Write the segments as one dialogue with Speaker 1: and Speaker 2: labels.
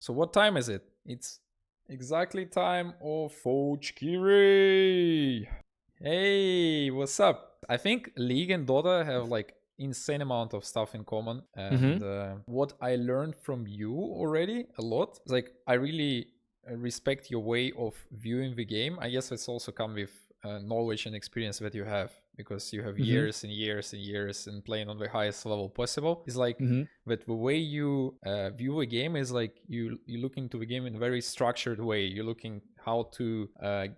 Speaker 1: So what time is it? It's exactly time of Coach Kirei. Hey, what's up? I think League and Dota have like insane amount of stuff in common, and what I learned from you already a lot is like I really respect your way of viewing the game. I guess it's also come with knowledge and experience that you have, because you have years and years and years and playing on the highest level possible. It's like that the way you view a game is like you look into the game in a very structured way. You're looking how to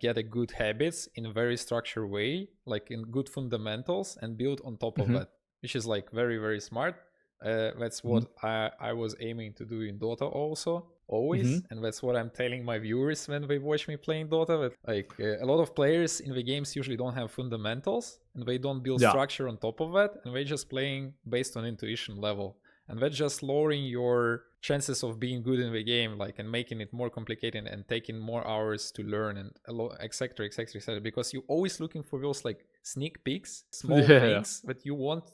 Speaker 1: get a good habits in a very structured way, like in good fundamentals, and build on top of that, which is like very, very smart. That's what I was aiming to do in Dota also, always, and that's what I'm telling my viewers when they watch me playing Dota. That like a lot of players in the games usually don't have fundamentals, and they don't build structure on top of that, and they're just playing based on intuition level, and that's just lowering your chances of being good in the game, like, and making it more complicated and taking more hours to learn, and a lot, etc, etc, etc, because you're always looking for those like sneak peeks, small things that you want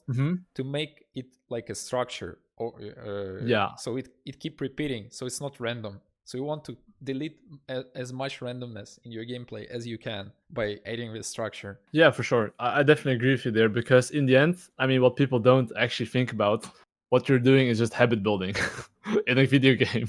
Speaker 1: to make it like a structure, or so it keep repeating, so it's not random. So you want to delete as much randomness in your gameplay as you can by adding this structure.
Speaker 2: Yeah, for sure. I definitely agree with you there, because in the end, I mean, what people don't actually think about, what you're doing is just habit building in a video game,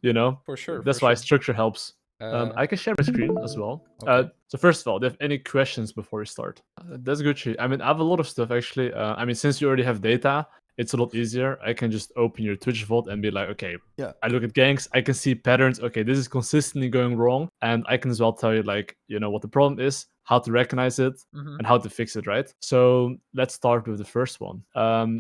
Speaker 2: you know?
Speaker 1: For sure.
Speaker 2: That's why structure helps. I can share my screen as well.
Speaker 1: Okay.
Speaker 2: So first of all, do you have any questions before we start? That's good. I mean, I have a lot of stuff actually. I mean, since you already have data, it's a lot easier. I can just open your Twitch vault and be like, okay, I look at ganks, I can see patterns. Okay, this is consistently going wrong. And I can as well tell you, like, you know, what the problem is, how to recognize it, and how to fix it, right? So let's start with the first one.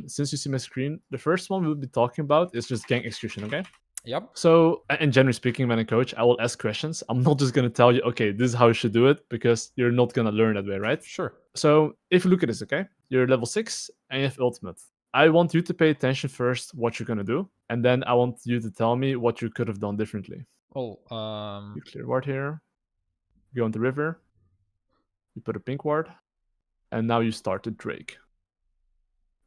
Speaker 2: Since you see my screen, the first one we'll be talking about is just gank execution, okay?
Speaker 1: Yep.
Speaker 2: So, and generally speaking, when I coach, I will ask questions. I'm not just going to tell you, okay, this is how you should do it, because you're not going to learn that way, right?
Speaker 1: Sure.
Speaker 2: So if you look at this, okay, you're level 6 and you have ultimate. I want you to pay attention first what you're going to do, and then I want you to tell me what you could have done differently.
Speaker 1: Oh,
Speaker 2: you clear ward here, you go on the river, you put a pink ward, and now you start the Drake.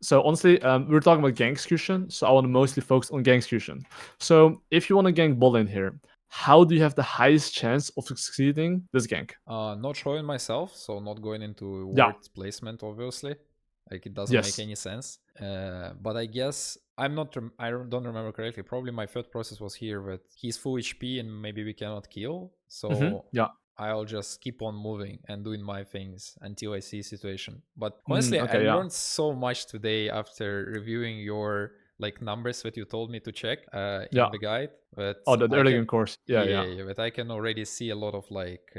Speaker 2: So honestly, we're talking about gank execution, so I want to mostly focus on gank execution. So if you want to gank ball in here, how do you have the highest chance of succeeding this gank?
Speaker 1: Not showing myself, so not going into ward placement, obviously. Like, it doesn't make any sense. But I guess I don't remember correctly. Probably my thought process was here that he's full HP and maybe we cannot kill. So I'll just keep on moving and doing my things until I see a situation. But honestly, I learned so much today after reviewing your like numbers that you told me to check in the guide. But
Speaker 2: the early game course.
Speaker 1: But I can already see a lot of like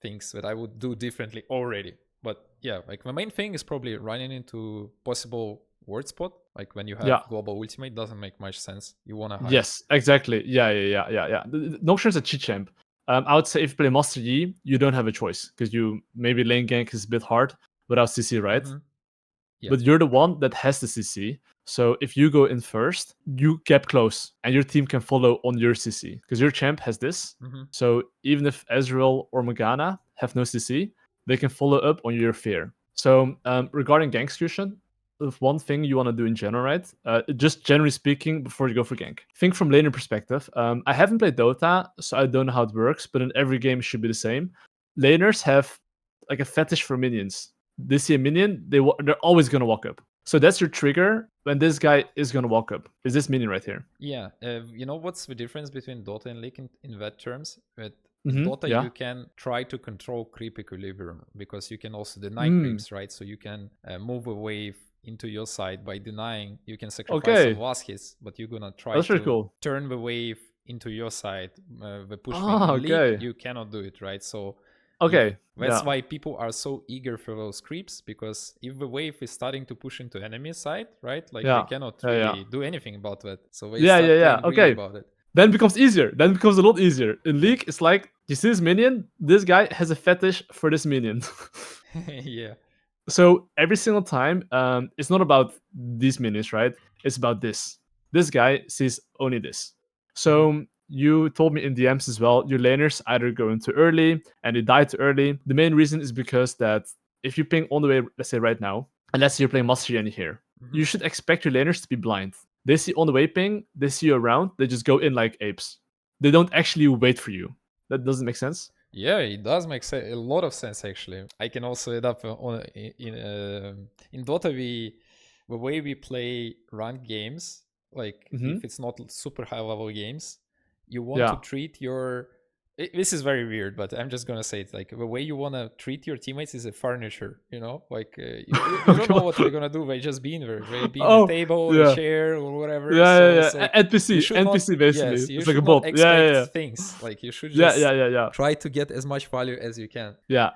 Speaker 1: things that I would do differently already. But yeah, like the main thing is probably running into possible word spot. Like when you have global ultimate, doesn't make much sense. You want to hide.
Speaker 2: Yes, exactly. Yeah. Noxian is a cheat champ. I would say if you play Master Yi, you don't have a choice, because you maybe lane gank is a bit hard without CC, right? But you're the one that has the CC. So if you go in first, you get close and your team can follow on your CC, because your champ has this. So even if Ezreal or Morgana have no CC, they can follow up on your fear. So regarding gank execution, one thing you want to do in general, right? Just generally speaking, before you go for gank, think from laner perspective. I haven't played Dota, so I don't know how it works, but in every game it should be the same. Laners have like a fetish for minions. They see a minion, they're always going to walk up. So that's your trigger when this guy is going to walk up. Is this minion right here?
Speaker 1: Yeah. You know what's the difference between Dota and League in that terms? That in Dota, you can try to control creep equilibrium, because you can also deny creeps, right? So you can move a wave into your side by denying. You can sacrifice some last hits, but you're gonna try to turn the wave into your side. The push in League, you cannot do it, right? So that's why people are so eager for those creeps, because if the wave is starting to push into enemy side, right? Like they cannot really do anything about that. So they start playing about it.
Speaker 2: Then it becomes easier. Then it becomes a lot easier. In League, it's like, you see this minion? This guy has a fetish for this minion.
Speaker 1: Yeah.
Speaker 2: So every single time, it's not about these minions, right? It's about this. This guy sees only this. So you told me in DMs as well, your laners either go in too early and they die too early. The main reason is because that if you ping all the way, let's say right now, and let's say you're playing Mastery and here, you should expect your laners to be blind. They see on the way ping, they see you around, they just go in like apes. They don't actually wait for you. That doesn't make sense.
Speaker 1: Yeah, it does make a lot of sense actually. I can also add up in Dota. The way we play ranked games, like if it's not super high level games, you want to treat your. This is very weird, but I'm just gonna say it. Like the way you wanna treat your teammates is a furniture, you know. Like you don't know what they're gonna do. They just be there. They be in the table, a chair, or whatever.
Speaker 2: Like, NPC
Speaker 1: basically.
Speaker 2: Yes,
Speaker 1: You
Speaker 2: it's
Speaker 1: should
Speaker 2: like a
Speaker 1: not
Speaker 2: bot.
Speaker 1: expect things. Like you should just
Speaker 2: yeah.
Speaker 1: try to get as much value as you can.
Speaker 2: Yeah.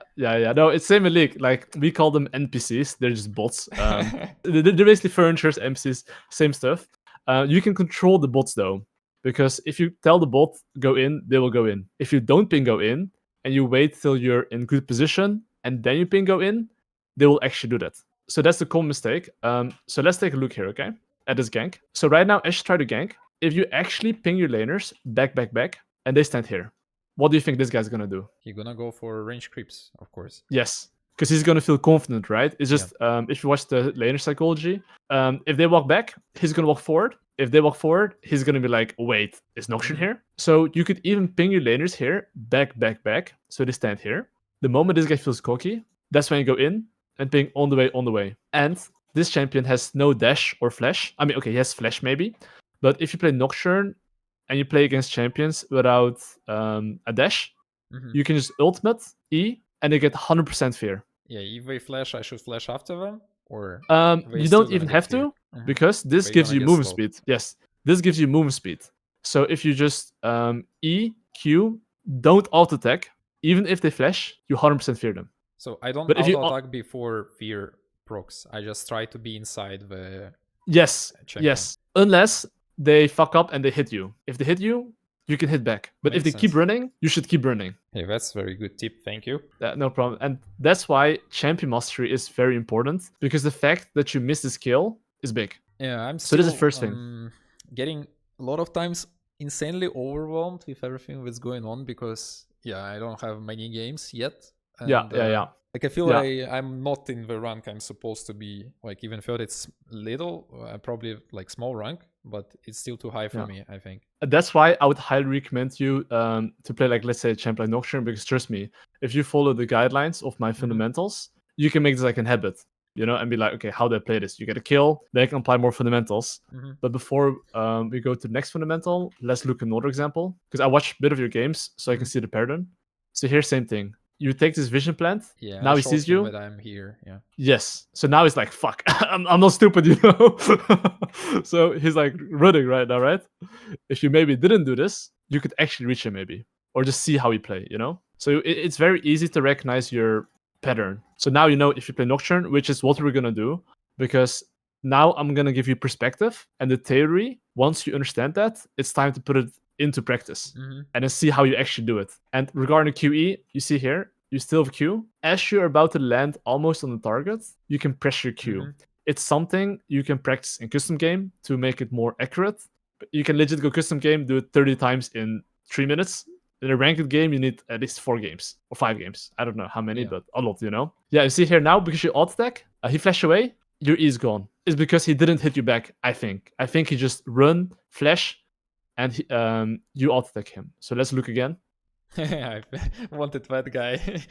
Speaker 2: No, it's same in League. Like we call them NPCs. They're just bots. They're basically furnitures, NPCs, same stuff. You can control the bots though. Because if you tell the bot go in, they will go in. If you don't ping go in and you wait till you're in good position and then you ping go in, they will actually do that. So that's the common mistake. So let's take a look here, okay? At this gank. So right now, as you try to gank, if you actually ping your laners back, and they stand here, what do you think this guy's gonna do?
Speaker 1: He's gonna go for range creeps, of course.
Speaker 2: Yes. Because he's gonna feel confident, right? It's just if you watch the laner psychology, if they walk back, he's gonna walk forward. If they walk forward, he's gonna be like, wait, is Noxian here? So you could even ping your laners here, back. So they stand here. The moment this guy feels cocky, that's when you go in and ping on the way. And this champion has no dash or flash. I mean, okay, he has flash maybe. But if you play Nocturne and you play against champions without a dash, you can just ultimate, E, and they get 100% fear.
Speaker 1: Yeah, if they flash, I should flash after them? Or
Speaker 2: you don't even have to, because this gives you movement speed. Yes, this gives you movement speed. So if you just E, Q, don't auto attack, even if they flash, you 100% fear them.
Speaker 1: So I don't auto attack before fear procs. I just try to be inside the champion.
Speaker 2: Yes. Unless they fuck up and they hit you. If they hit you, you can hit back. But if they keep running, you should keep running.
Speaker 1: Hey, that's a very good tip. Thank you.
Speaker 2: No problem. And that's why champion mastery is very important, because the fact that you miss this kill is big.
Speaker 1: Yeah,
Speaker 2: so this is the first thing.
Speaker 1: Getting a lot of times insanely overwhelmed with everything that's going on because, I don't have many games yet. And, Like I feel like I'm not in the rank I'm supposed to be. Like even though it's little, probably like small rank, but it's still too high for me, I think.
Speaker 2: That's why I would highly recommend you to play like, let's say, a champion like Nocturne, because trust me, if you follow the guidelines of my fundamentals, you can make this like a habit, you know, and be like, okay, how do I play this? You get a kill, then you can apply more fundamentals. But before we go to the next fundamental, let's look at another example, because I watched a bit of your games, so I can see the pattern. So here's same thing. You take this vision plant.
Speaker 1: Yeah.
Speaker 2: Now he sees you.
Speaker 1: That I'm here. Yeah.
Speaker 2: Yes. So now he's like, "Fuck, I'm not stupid, you know." So he's like running right now, right? If you maybe didn't do this, you could actually reach him maybe, or just see how he play, you know. So it's very easy to recognize your pattern. So now you know if you play Nocturne, which is what we're gonna do, because now I'm gonna give you perspective and the theory. Once you understand that, it's time to put it into practice and then see how you actually do it. And regarding QE, you see here, you still have Q. As you're about to land almost on the target, you can press your Q. It's something you can practice in custom game to make it more accurate. But you can legit go custom game, do it 30 times in 3 minutes. In a ranked game, you need at least 4 games or 5 games. I don't know how many, but a lot, you know? Yeah, you see here now, because you auto attack, he flashed away, your E is gone. It's because he didn't hit you back, I think. I think he just run, flash, and you auto attack him. So let's look again.
Speaker 1: I wanted that guy.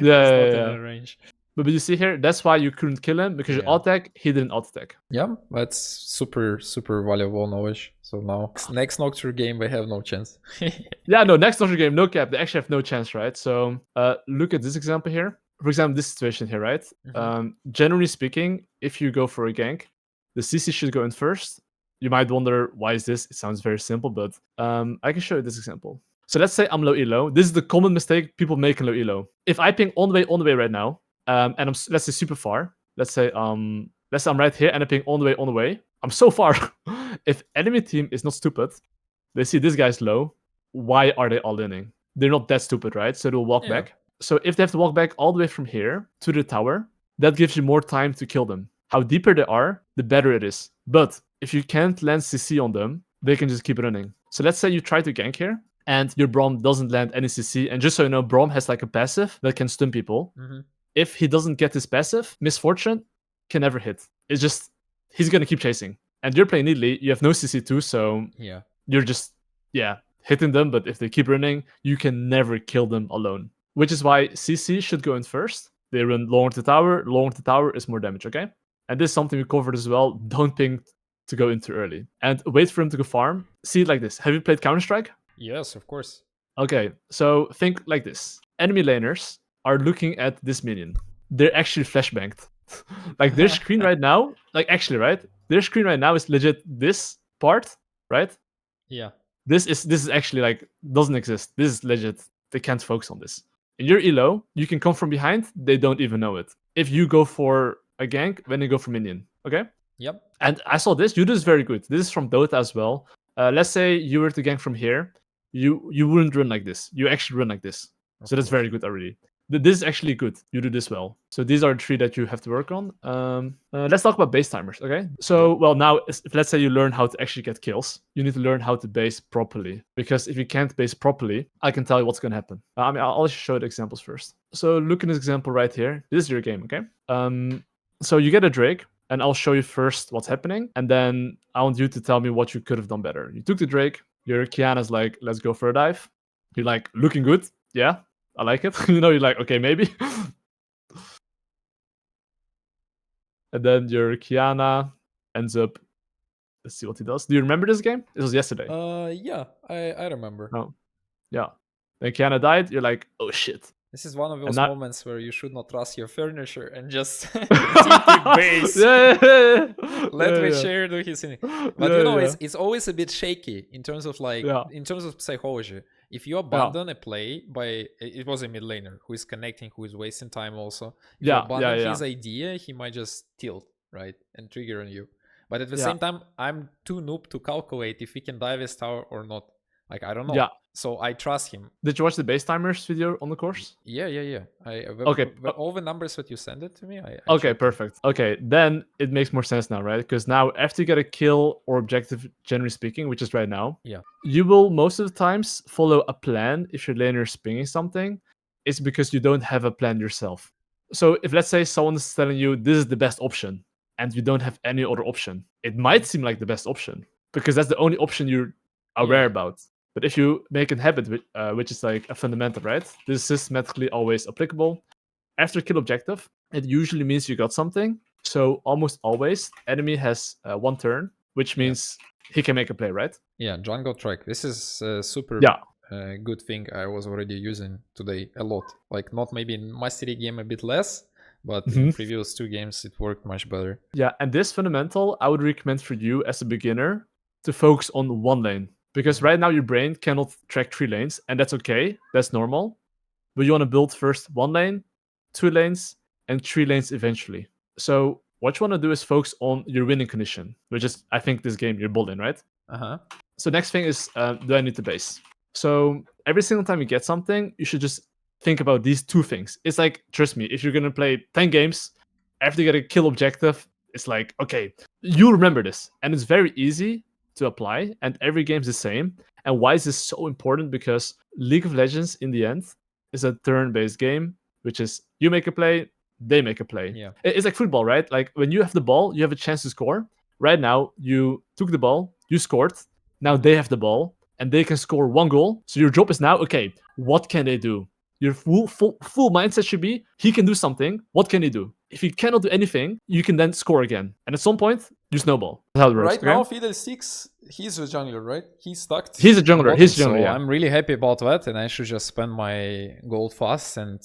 Speaker 2: Yeah.
Speaker 1: In range.
Speaker 2: But you see here, that's why you couldn't kill him, because you auto attack, he didn't auto attack.
Speaker 1: Yeah, that's super valuable knowledge. So now next Nocturne game, we have no chance.
Speaker 2: Yeah, no, next Nocturne game, no cap. They actually have no chance, right? So look at this example here. For example, this situation here, right? Generally speaking, if you go for a gank, the CC should go in first. You might wonder, why is this? It sounds very simple, but I can show you this example. So let's say I'm low elo. This is the common mistake people make in low elo. If I ping on the way right now, and I'm, let's say, super far. Let's say I'm right here and I ping on the way. I'm so far. If enemy team is not stupid, they see this guy's low. Why are they all inning? They're not that stupid, right? So they'll walk back. So if they have to walk back all the way from here to the tower, that gives you more time to kill them. How deeper they are, the better it is. But if you can't land CC on them, they can just keep running. So let's say you try to gank here, and your Braum doesn't land any CC. And just so you know, Braum has like a passive that can stun people. If he doesn't get his passive, Misfortune can never hit. It's just, he's going to keep chasing. and you're playing neatly, you have no CC2, so you're just hitting them. But if they keep running, you can never kill them alone. Which is why CC should go in first. They run long to tower. Long to tower is more damage, okay? And this is something we covered as well. Don't ping to go in too early. And wait for him to go farm. See it like this. Have you played Counter-Strike?
Speaker 1: Yes, of course.
Speaker 2: Okay, so think like this. Enemy laners are looking at this minion. They're actually flashbanged. Like their screen right now, like actually, right? Their screen right now is legit this part, right?
Speaker 1: Yeah.
Speaker 2: This is actually like doesn't exist. This is legit. They can't focus on this. In your elo, you can come from behind. They don't even know it. If you go for a gank, then you go for minion. Okay?
Speaker 1: Yep.
Speaker 2: And I saw this. You do this very good. This is from Dota as well. Let's say you were to gank from here. You wouldn't run like this. You actually run like this. So that's very good already. This is actually good. You do this well. So these are the 3 that you have to work on. Let's talk about base timers, okay? So, well, now, if let's say you learn how to actually get kills, you need to learn how to base properly. Because if you can't base properly, I can tell you what's going to happen. I mean, I'll show the examples first. So look at this example right here. This is your game, okay? So you get a Drake, and I'll show you first what's happening. And then I want you to tell me what you could have done better. You took the Drake. Your Kiana's like, let's go for a dive. You're like, looking good. Yeah. I like it. You're like, okay, maybe. And then your Kiana ends up. Let's see what he does. Do you remember this game? It was yesterday.
Speaker 1: Yeah, I remember.
Speaker 2: Oh, yeah. Then Kiana died. You're like, oh shit.
Speaker 1: This is one of those moments where you should not trust your furniture and just TP base. Let me share do his thing. But it's always a bit shaky in terms of in terms of psychology. If you abandon a play by, it was a mid laner who is connecting, who is wasting time also. If you abandon his idea, he might just tilt, right? And trigger on you. But at the same time, I'm too noob to calculate if he can dive his tower or not. Like, I don't know.
Speaker 2: Yeah.
Speaker 1: So I trust him.
Speaker 2: Did you watch the base timers video on the course?
Speaker 1: Yeah. All the numbers that you send it to me.
Speaker 2: Okay, perfect. Okay, then it makes more sense now, right? Because now after you get a kill or objective, generally speaking, which is right now, you will most of the times follow a plan. If your laner is pinging something, it's because you don't have a plan yourself. So if let's say someone is telling you this is the best option, and you don't have any other option, it might seem like the best option because that's the only option you're aware about. But if you make a habit, which is like a fundamental, right? This is systematically always applicable. After kill objective, it usually means you got something. So almost always, enemy has 1 turn, which means he can make a play, right? Yeah,
Speaker 1: jungle track. This is a super good thing I was already using today a lot. Like not maybe in Mastery game a bit less, but in previous 2 games it worked much better.
Speaker 2: Yeah, and this fundamental, I would recommend for you as a beginner to focus on 1 lane. Because right now your brain cannot track 3 lanes, and that's okay. That's normal. But you want to build first 1 lane, 2 lanes, and 3 lanes eventually. So what you want to do is focus on your winning condition, which is, I think, this game you're building, right? So next thing is, do I need to base? So every single time you get something, you should just think about these 2 things. It's like, trust me, if you're going to play 10 games, after you get a kill objective, it's like, okay, you remember this. And it's very easy to apply, and every game is the same. And why is this so important? Because League of Legends in the end is a turn-based game, which is you make a play, they make a play. It's like football, right? Like when you have the ball, you have a chance to score. Right now, you took the ball, you scored. Now they have the ball and they can score 1 goal. So your job is now, okay, what can they do? Your full mindset should be, he can do something. What can he do? If he cannot do anything, you can then score again. And at some point, you snowball. That's how it works.
Speaker 1: Right now, Fidel 6, he's a jungler, right? He's stuck.
Speaker 2: He's a jungler.
Speaker 1: So I'm really happy about that. And I should just spend my gold fast and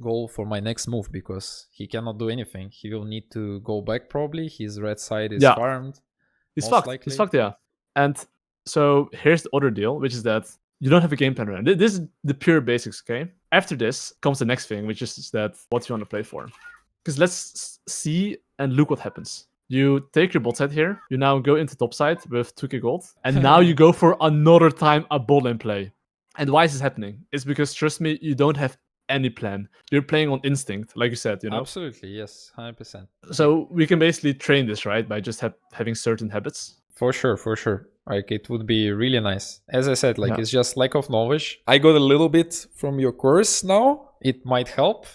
Speaker 1: go for my next move because he cannot do anything. He will need to go back probably. His red side is farmed.
Speaker 2: He's fucked, yeah. And so here's the other deal, which is that you don't have a game plan around. This is the pure basics, okay? After this comes the next thing, which is that what you want to play for. Because let's see and look what happens. You take your bot side here. You now go into top side with 2k gold. And now you go for another time a bot lane play. And why is this happening? It's because, trust me, you don't have any plan. You're playing on instinct, like you said, you know?
Speaker 1: Absolutely, yes, 100%.
Speaker 2: So we can basically train this, right? By just having certain habits.
Speaker 1: For sure. Like, it would be really nice. As I said, it's just lack of knowledge. I got a little bit from your course now. It might help.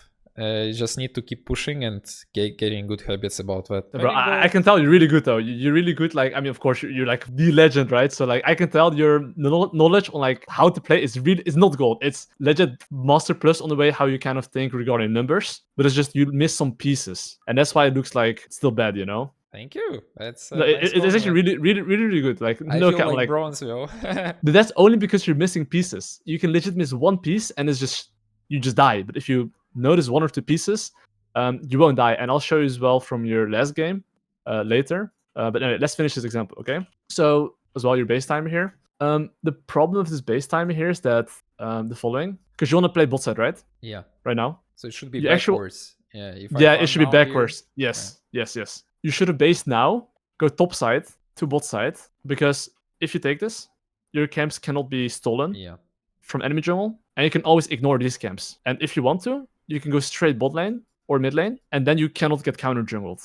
Speaker 1: You just need to keep pushing and getting good habits about that.
Speaker 2: Bro, I can tell you're really good though. You're really good. Like, I mean, of course, you're like the legend, right? So like, I can tell your knowledge on like how to play is not gold. It's legit master plus on the way how you kind of think regarding numbers, but it's just you miss some pieces, and that's why it looks like it's still bad, you know.
Speaker 1: Thank you. That's
Speaker 2: no,
Speaker 1: nice
Speaker 2: it's actually really good. Like,
Speaker 1: I
Speaker 2: no
Speaker 1: feel
Speaker 2: cap,
Speaker 1: like bronze, yo.
Speaker 2: but that's only because you're missing pieces. You can legit miss one piece, and it's just you just die. But if you notice one or two pieces, you won't die. And I'll show you as well from your last game later. But anyway, let's finish this example, okay? So as well, your base timer here. The problem with this base timer here is that the following, because you want to play bot side, right?
Speaker 1: Yeah.
Speaker 2: Right now.
Speaker 1: So it should be backwards.
Speaker 2: Yeah, it should be backwards. Here, yes. You should have base now, go top side to bot side, because if you take this, your camps cannot be stolen from enemy jungle, and you can always ignore these camps. And if you want to, you can go straight bot lane or mid lane, and then you cannot get counter jungled.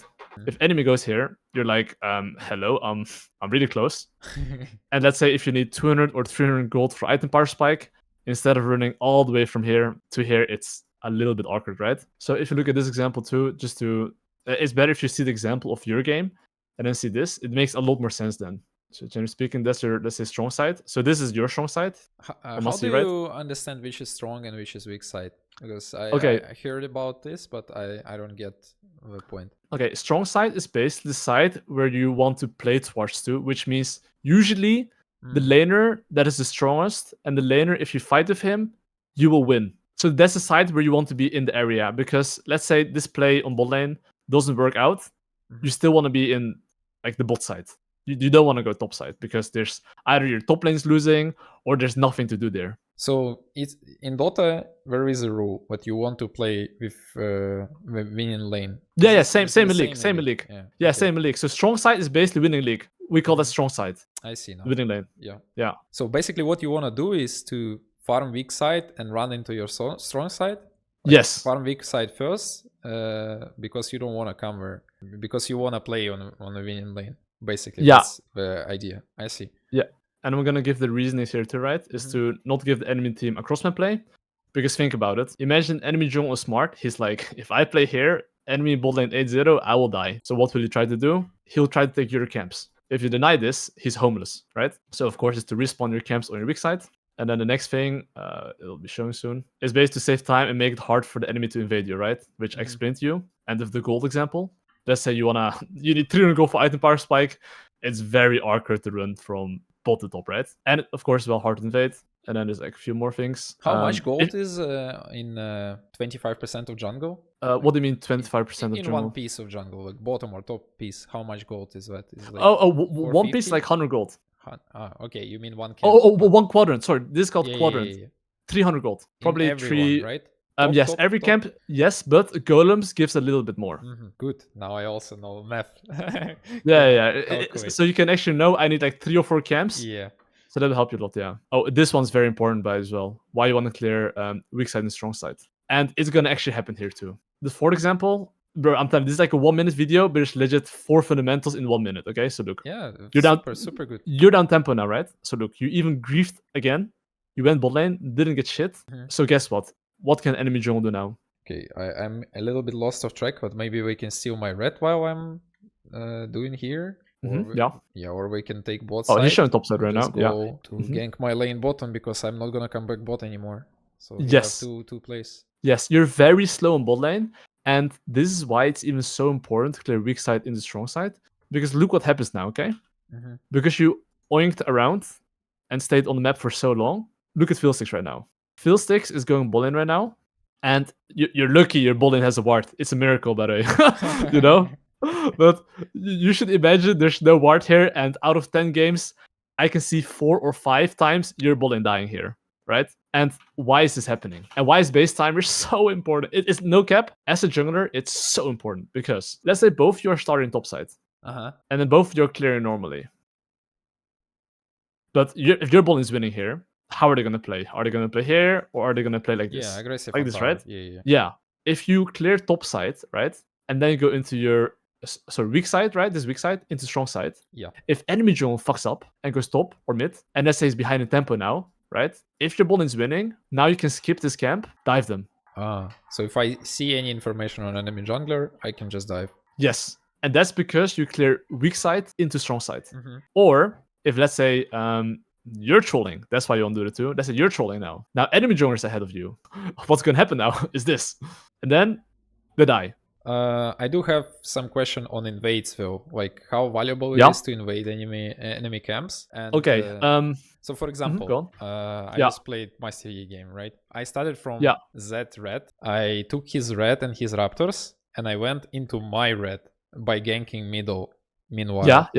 Speaker 2: If enemy goes here, you're like, hello, I'm really close. And let's say if you need 200 or 300 gold for item power spike, instead of running all the way from here to here, it's a little bit awkward, right? So if you look at this example too, it's better if you see the example of your game and then see this. It makes a lot more sense then. So generally speaking, that's your, let's say, strong side. So this is your strong side.
Speaker 1: How do you understand which is strong and which is weak side? Because I heard about this, but I don't get the point.
Speaker 2: Okay, strong side is basically the side where you want to play towards to, which means usually the laner that is the strongest, and the laner, if you fight with him, you will win. So that's the side where you want to be in the area, because let's say this play on bot lane doesn't work out, you still want to be in like the bot side. You don't want to go top side, because there's either your top lane's losing or there's nothing to do there.
Speaker 1: So it's in Dota there is a rule, but you want to play with winning lane.
Speaker 2: Yeah, same in league. Same in league. Same in league. So strong side is basically winning league. We call that strong side.
Speaker 1: I see now.
Speaker 2: Winning lane. Yeah.
Speaker 1: So basically what you want to do is to farm weak side and run into your strong side.
Speaker 2: Yes.
Speaker 1: Farm weak side first, because you don't want to cover, because you want to play on a winning lane. Basically, that's the idea. I see.
Speaker 2: Yeah, and I'm gonna give the reasoning here too, right? Is to not give the enemy team a crossman play, because think about it. Imagine enemy jungle is smart. He's like, if I play here, enemy bot lane 8-0, I will die. So what will he try to do? He'll try to take your camps. If you deny this, he's homeless, right? So of course, it's to respawn your camps on your weak side. And then the next thing, it'll be showing soon, is basically to save time and make it hard for the enemy to invade you, right? Which I explained to you. And with the gold example, let's say you need 300 gold for item power spike. It's very awkward to run from bot to top, right? And of course, well, hard to invade. And then there's like a few more things.
Speaker 1: How much gold is in 25% of jungle?
Speaker 2: What do you mean 25% of jungle?
Speaker 1: In one piece of jungle, like bottom or top piece, how much gold is that? Is like
Speaker 2: one piece like 100 gold.
Speaker 1: Okay, you mean one camp.
Speaker 2: One quadrant. Sorry, this is called quadrant. Yeah. 300 gold. Probably
Speaker 1: in everyone, right?
Speaker 2: Yes, every camp, yes, but golems gives a little bit more.
Speaker 1: Good. Now I also know math.
Speaker 2: So you can actually know I need like 3 or 4 camps.
Speaker 1: Yeah.
Speaker 2: So that'll help you a lot, yeah. Oh, this one's very important by as well. Why you want to clear weak side and strong side. And it's gonna actually happen here too. The fourth example, bro, I'm telling you, this is like a 1-minute video, but it's legit 4 fundamentals in 1 minute, okay? So look.
Speaker 1: Yeah,
Speaker 2: you're
Speaker 1: super good.
Speaker 2: You're down tempo now, right? So look, you even griefed again. You went bot lane, didn't get shit. So guess what? What can enemy jungle do now?
Speaker 1: Okay, I'm a little bit lost of track, but maybe we can steal my red while I'm doing here. Or we can take bot side.
Speaker 2: Oh, he's showing top side right now.
Speaker 1: Go to gank my lane bottom, because I'm not gonna come back bot anymore. So you have two plays.
Speaker 2: Yes, you're very slow on bot lane, and this is why it's even so important to clear weak side in the strong side. Because look what happens now, okay? Because you oinked around and stayed on the map for so long. Look at Fiddlesticks right now. Fiddlesticks is going bot lane right now, and you're lucky your bot lane has a ward. It's a miracle, by the way. You know? But you should imagine there's no ward here, and out of 10 games, I can see 4 or 5 times your bot lane dying here, right? And why is this happening? And why is base timer so important? It is no cap. As a jungler, it's so important, because let's say both you are starting top side, and then both you're clearing normally. But if your bot is winning here, how are they going to play? Are they going to play here, or are they going to play like this?
Speaker 1: Yeah, aggressive.
Speaker 2: Like this, right?
Speaker 1: Yeah.
Speaker 2: If you clear top side, right, and then you go into your weak side, right? This weak side into strong side.
Speaker 1: Yeah.
Speaker 2: If enemy jungle fucks up and goes top or mid, and let's say he's behind in tempo now, right? If your bot is winning, now you can skip this camp, dive them.
Speaker 1: So if I see any information on enemy jungler, I can just dive.
Speaker 2: Yes, and that's because you clear weak side into strong side. Or if, let's say, you're trolling, that's why you don't do it too. Let's say you're trolling now. Now enemy jungler is ahead of you. What's gonna happen now is this, and then they die.
Speaker 1: I do have some question on invades though, like how valuable it is to invade enemy camps. And
Speaker 2: okay.
Speaker 1: So for example, I just played Master Yi game, right? I started from Z red. I took his red and his raptors, and I went into my red by ganking middle. Meanwhile,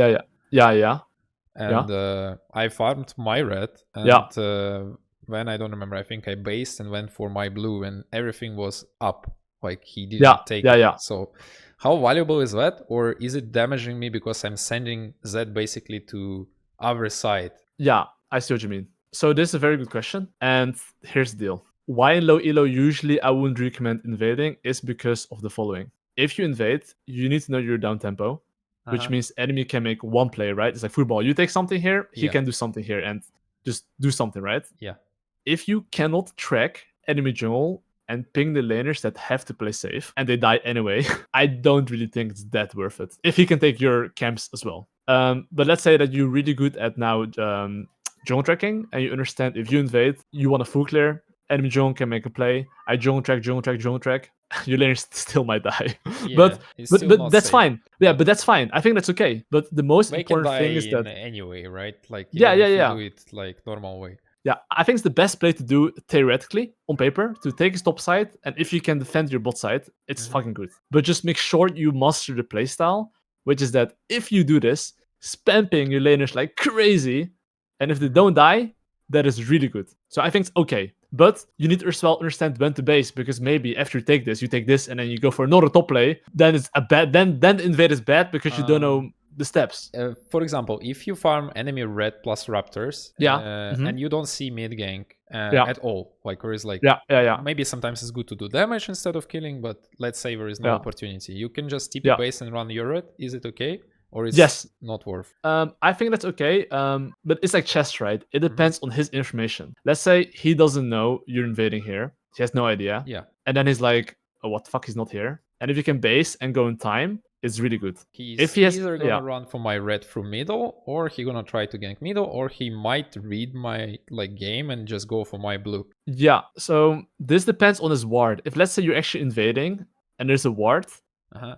Speaker 1: and I farmed my red, and when I don't remember, I think I based and went for my blue, and everything was up. Like he didn't take it. So how valuable is that? Or is it damaging me because I'm sending Z basically to other side?
Speaker 2: Yeah, I see what you mean. So this is a very good question. And here's the deal. Why in low elo usually I wouldn't recommend invading is because of the following. If you invade, you need to know your down tempo, which means enemy can make one play, right? It's like football. You take something here, he can do something here and just do something, right?
Speaker 1: Yeah.
Speaker 2: If you cannot track enemy jungle and ping the laners that have to play safe and they die anyway, I don't really think it's that worth it. If he can take your camps as well. But let's say that you're really good at now jungle tracking and you understand if you invade, you want a full clear, enemy jungle can make a play. I jungle track, your laners still might die. but that's fine. Yeah, but that's fine. I think that's okay. But the most important thing is that
Speaker 1: anyway, right? Like
Speaker 2: yeah.
Speaker 1: do it like normal way.
Speaker 2: Yeah, I think it's the best play to do theoretically on paper to take his top side, and if you can defend your bot side, it's fucking good. But just make sure you master the playstyle, which is that if you do this, spamming your laners like crazy, and if they don't die, that is really good. So I think it's okay. But you need to as well understand when to base, because maybe after you take this, and then you go for another top play, then it's a bad. Then the invade is bad because you don't know the steps.
Speaker 1: For example, if you farm enemy red plus raptors, and you don't see mid gank at all, like where is like maybe sometimes it's good to do damage instead of killing, but let's say there is no opportunity, you can just TP base and run your red. Is it okay? Or is not worth?
Speaker 2: I think that's okay. But it's like chess, right? It depends on his information. Let's say he doesn't know you're invading here. He has no idea.
Speaker 1: Yeah.
Speaker 2: And then he's like, oh, what the fuck? He's not here. And if you can base and go in time, it's really good.
Speaker 1: If he has, either gonna run for my red through middle, or he gonna try to gank middle, or he might read my game and just go for my blue.
Speaker 2: Yeah. So this depends on his ward. If let's say you're actually invading and there's a ward,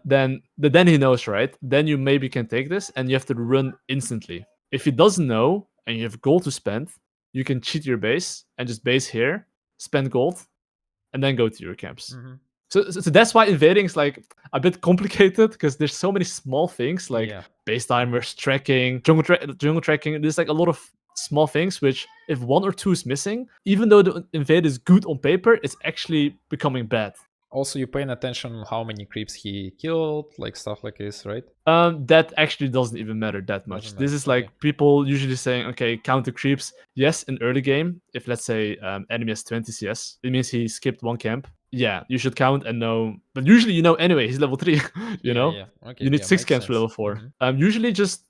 Speaker 2: then he knows, right? Then you maybe can take this and you have to run instantly. If he doesn't know and you have gold to spend, you can cheat your base and just base here, spend gold, and then go to your camps. So that's why invading is like a bit complicated, because there's so many small things like base timers, tracking, jungle tracking. There's like a lot of small things which, if one or two is missing, even though the invade is good on paper, it's actually becoming bad.
Speaker 1: Also, you're paying attention on how many creeps he killed, like stuff like this, right?
Speaker 2: That actually doesn't even matter that much. This is like people usually saying, okay, count the creeps. Yes, in early game, if let's say enemy has 20 CS, it means he skipped one camp. Yeah, you should count and know. But usually you know anyway, he's level 3, you know?
Speaker 1: Yeah. Okay,
Speaker 2: you need 6 camps for level 4. Usually just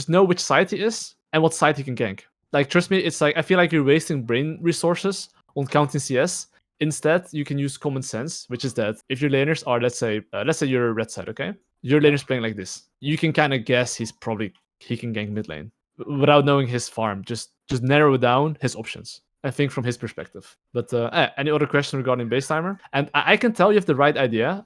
Speaker 2: know which side he is and what side he can gank. Like, trust me, it's like, I feel like you're wasting brain resources on counting CS. Instead, you can use common sense, which is that if your laners are, let's say you're red side, okay? Your laner's playing like this. You can kind of guess he can gank mid lane without knowing his farm. Just narrow down his options and think from his perspective. But any other question regarding base timer? And I can tell you have the right idea,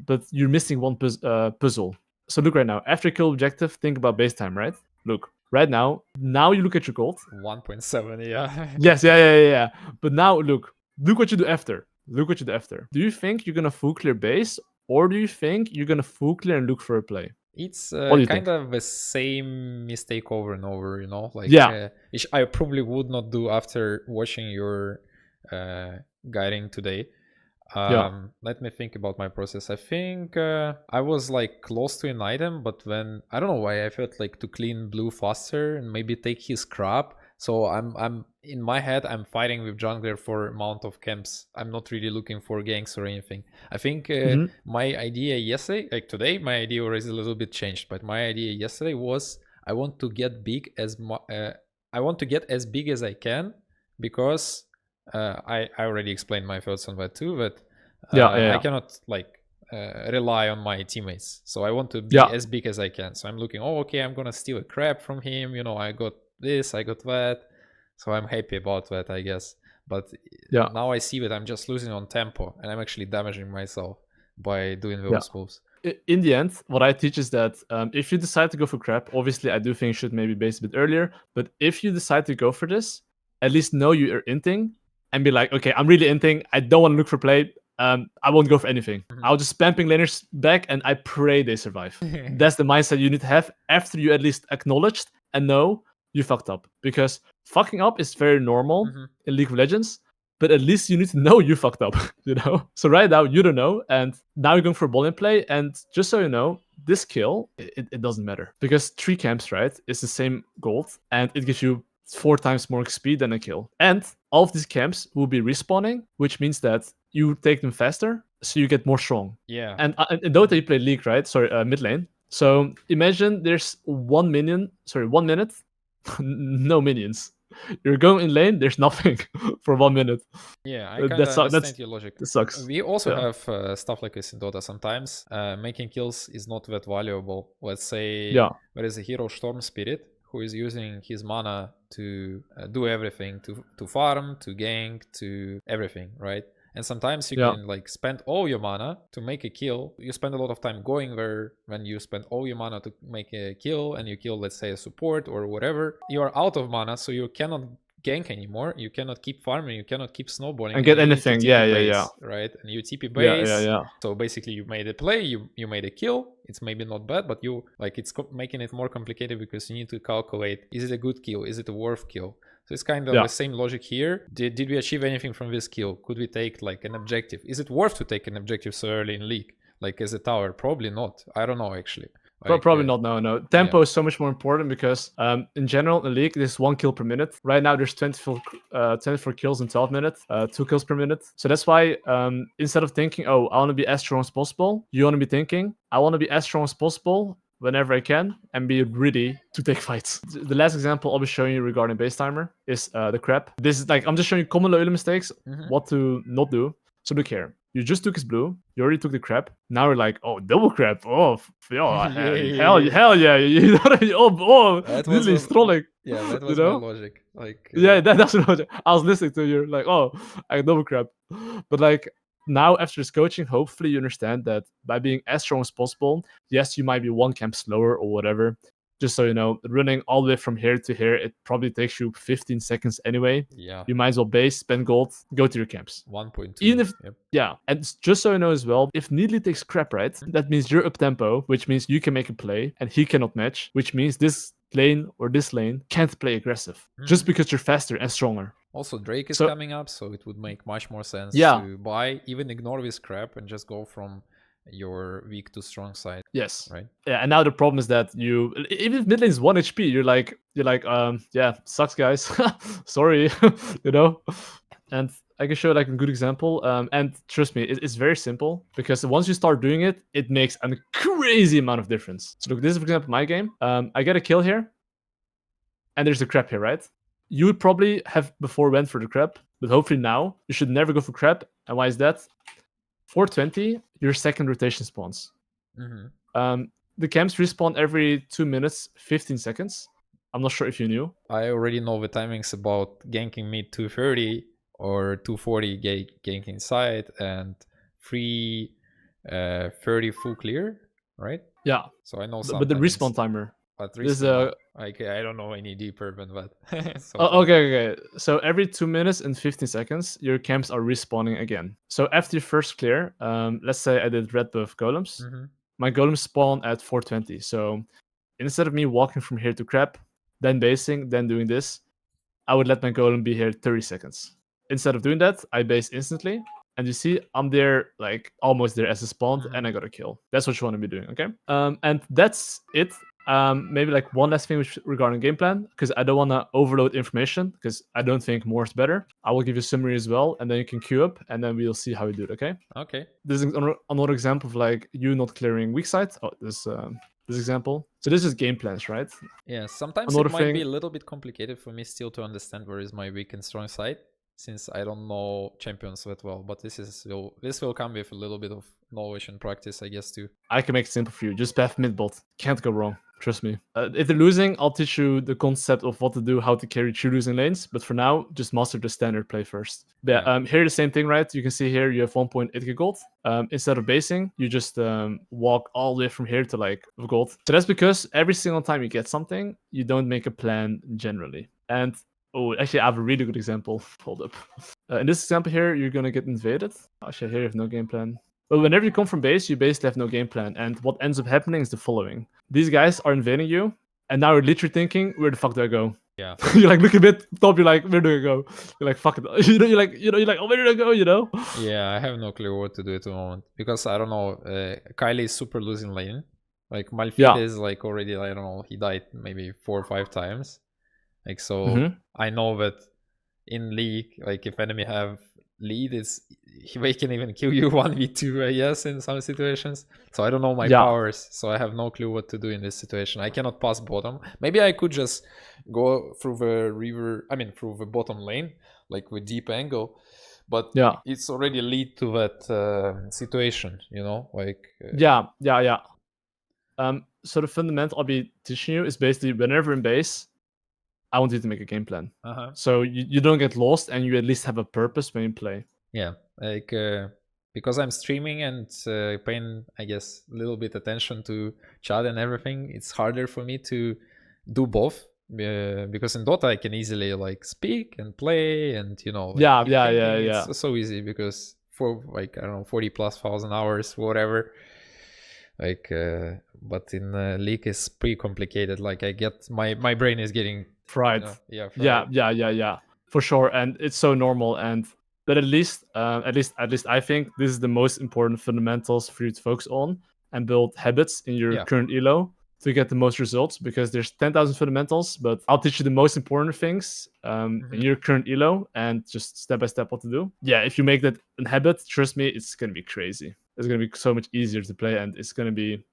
Speaker 2: but you're missing one puzzle. So look right now. After kill objective, think about base time, right? Look. Right now you look at your gold.
Speaker 1: 1.7, yeah.
Speaker 2: Yes, yeah. But now look what you do after. Do you think you're gonna full clear base, or do you think you're gonna full clear and look for a play?
Speaker 1: It's kind of the same mistake over and over, you know? Like, which I probably would not do after watching your guiding today. Let me think about my process. I think I was like close to an item, but when I don't know why I felt like to clean blue faster and maybe take his crop. So I'm in my head, I'm fighting with jungler for amount of camps. I'm not really looking for ganks or anything. I think my idea yesterday, like today, my idea already a little bit changed. But my idea yesterday was I want to get big as big as I can, because I already explained my thoughts on that too. But I cannot like rely on my teammates. So I want to be as big as I can. So I'm looking, oh, okay, I'm gonna steal a crab from him. You know, I got this, I got that. So I'm happy about that, I guess. But now I see that I'm just losing on tempo and I'm actually damaging myself by doing those moves.
Speaker 2: In the end, what I teach is that if you decide to go for crap, obviously I do think you should maybe base a bit earlier. But if you decide to go for this, at least know you are inting and be like, okay, I'm really inting. I don't want to look for play. I won't go for anything. I'll just spam ping laners back and I pray they survive. That's the mindset you need to have after you at least acknowledged and know you fucked up. Because fucking up is very normal in League of Legends. But at least you need to know you fucked up, you know? So right now, you don't know, and now you're going for a ball in play, and just so you know, this kill, it doesn't matter. Because 3 camps, right, is the same gold, and it gives you 4 times more XP than a kill. And all of these camps will be respawning, which means that you take them faster, so you get more strong.
Speaker 1: Yeah.
Speaker 2: And in Dota, you play League, right? Sorry, mid lane. So imagine there's 1 minute, no minions. You're going in lane, there's nothing for 1 minute.
Speaker 1: Yeah, I kind of understand your logic.
Speaker 2: That sucks.
Speaker 1: We also have stuff like this in Dota sometimes. Making kills is not that valuable. Let's say there is a hero Storm Spirit who is using his mana to do everything, to farm, to gank, to everything, right? And sometimes you can like spend all your mana to make a kill. You spend a lot of time going there. When you spend all your mana to make a kill and you kill, let's say, a support or whatever, you are out of mana, so you cannot gank anymore. You cannot keep farming. You cannot keep snowballing
Speaker 2: and get anything.
Speaker 1: Right? And you TP base.
Speaker 2: Yeah.
Speaker 1: So basically, you made a play. You made a kill. It's maybe not bad, but you like it's making it more complicated because you need to calculate: is it a good kill? Is it a worth kill? So it's kind of the same logic here. Did we achieve anything from this kill? Could we take like an objective? Is it worth to take an objective so early in League? Like as a tower? Probably not. I don't know actually. Like,
Speaker 2: probably not. No. Tempo is so much more important because in general in League there's 1 kill per minute. Right now there's 24 kills in 12 minutes, 2 kills per minute. So that's why instead of thinking, oh, I want to be as strong as possible, you want to be thinking, I want to be as strong as possible whenever I can and be ready to take fights. The last example I'll be showing you regarding base timer is the crap. This is like, I'm just showing you common low early mistakes, what to not do. So look here. You just took his blue. You already took the crap. Now you're like, oh, double crap. Oh, hell yeah. You know what I mean? Oh, this is trolling.
Speaker 1: Yeah, that was my logic. Like,
Speaker 2: that's the logic. I was listening to you. Like, oh, I double crap. But like, now after this coaching, hopefully you understand that by being as strong as possible, yes, you might be 1 camp slower or whatever. Just so you know, running all the way from here to here, it probably takes you 15 seconds anyway.
Speaker 1: Yeah.
Speaker 2: You might as well base, spend gold, go to your camps.
Speaker 1: 1.2.
Speaker 2: Even if, and just so you know as well, if Needly takes crap, right, that means you're up tempo, which means you can make a play and he cannot match, which means this lane or this lane can't play aggressive just because you're faster and stronger.
Speaker 1: Also, Drake is coming up, so it would make much more sense to buy, even ignore this crap and just go from your weak to strong side.
Speaker 2: Yes.
Speaker 1: Right.
Speaker 2: Yeah, and now the problem is that you, even if mid lane is 1 HP, you're like, sucks guys. Sorry, you know? And I can show like a good example. And trust me, it's very simple because once you start doing it, it makes a crazy amount of difference. So look, this is for example my game. I get a kill here, and there's the crap here, right? You would probably have before went for the crap, but hopefully now you should never go for crap. And why is that? 420, your second rotation spawns. The camps respawn every 2 minutes, 15 seconds. I'm not sure if you knew.
Speaker 1: I already know the timings about ganking mid 230 or 240 ganking side and 330 full clear, right?
Speaker 2: Yeah.
Speaker 1: So I know some.
Speaker 2: But the respawn timer.
Speaker 1: But respawn, I don't know any deeper than that.
Speaker 2: So okay. So every 2 minutes and 15 seconds, your camps are respawning again. So after your first clear, let's say I did red buff golems. My golems spawn at 420. So instead of me walking from here to crap, then basing, then doing this, I would let my golem be here 30 seconds. Instead of doing that, I base instantly. And you see, I'm there, like almost there as a spawn, and I got a kill. That's what you want to be doing, okay? And that's it. Maybe like one last thing regarding game plan, because I don't want to overload information, because I don't think more is better. I will give you a summary as well, and then you can queue up, and then we'll see how you do it, okay?
Speaker 1: Okay.
Speaker 2: This is another example of like you not clearing weak sides. Oh, this example. So this is game plans, right?
Speaker 1: Yeah, sometimes it might be a little bit complicated for me still to understand where is my weak and strong side. since I don't know champions that well. But this will come with a little bit of knowledge and practice, I guess, too.
Speaker 2: I can make it simple for you. Just path mid bot. Can't go wrong. Trust me. If they're losing, I'll teach you the concept of what to do, how to carry through losing lanes. But for now, just master the standard play first. But yeah. Here the same thing, right? You can see here you have 1.8k gold. Instead of basing, you just walk all the way from here to like gold. So that's because every single time you get something, you don't make a plan generally. And oh, actually, I have a really good example. Hold up. In this example here, you're gonna get invaded. Actually, here you have no game plan. But whenever you come from base, you basically have no game plan. And what ends up happening is the following. These guys are invading you, and now you're literally thinking, where the fuck do I go?
Speaker 1: Yeah.
Speaker 2: You're like, look a bit top, you're like, where do I go? You're like, fuck it. You're like, oh, where did I go,
Speaker 1: Yeah, I have no clue what to do at the moment. Because, I don't know, Kylie is super losing lane. Like, Malphite is like already, I don't know, he died maybe 4 or 5 times. Like, so I know that in League, like, if enemy have lead, they can even kill you 1v2, I guess, in some situations. So I don't know my powers, so I have no clue what to do in this situation. I cannot pass bottom. Maybe I could just go through the river, through the bottom lane, like with deep angle. But it's already lead to that situation, like...
Speaker 2: So the fundamental I'll be teaching you is basically whenever in base, I want you to make a game plan. So you don't get lost and you at least have a purpose when you play.
Speaker 1: Yeah, like because I'm streaming and paying, I guess, a little bit attention to chat and everything, it's harder for me to do both. Because in Dota I can easily like speak and play and it's so easy because for like, I don't know, 40,000+ hours, whatever. Like, but in League is pretty complicated. Like, I get my brain is getting
Speaker 2: fried.
Speaker 1: Fried.
Speaker 2: Yeah, for sure. And it's so normal. But at least I think this is the most important fundamentals for you to focus on and build habits in your current elo to get the most results, because there's 10,000 fundamentals, but I'll teach you the most important things in your current elo and just step by step what to do. Yeah, if you make that a habit, trust me, it's gonna be crazy. It's gonna be so much easier to play, and it's gonna be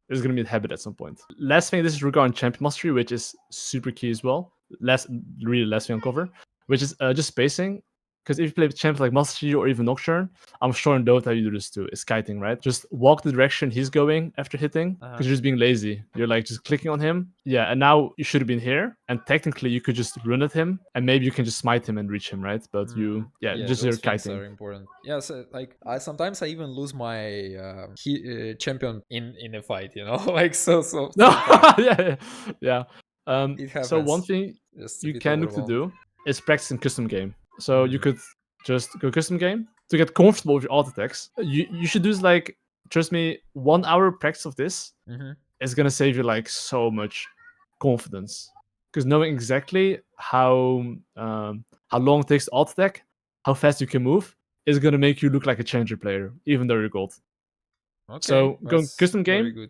Speaker 2: a habit at some point. Last thing, this is regarding champion mastery, which is super key as well. Last thing on cover, which is just spacing. Because if you play with champions like Master Yi or even Nocturne, I'm sure in Dota you do this too. It's kiting, right? Just walk the direction he's going after hitting, because you're just being lazy. You're like just clicking on him. Yeah, and now you should have been here, and technically you could just run at him, and maybe you can just smite him and reach him, right? But just your kiting.
Speaker 1: Are important. Yeah, so like sometimes I even lose my champion in a fight, like so.
Speaker 2: Yeah. So one thing you can look to do is practicing custom game. So you could just go custom game to get comfortable with your alt attacks. You should do this, like, trust me, 1 hour practice of this is gonna save you like so much confidence, because knowing exactly how long it takes to alt attack, how fast you can move, is gonna make you look like a challenger player, even though you're gold.
Speaker 1: Okay,
Speaker 2: so going custom game,
Speaker 1: very good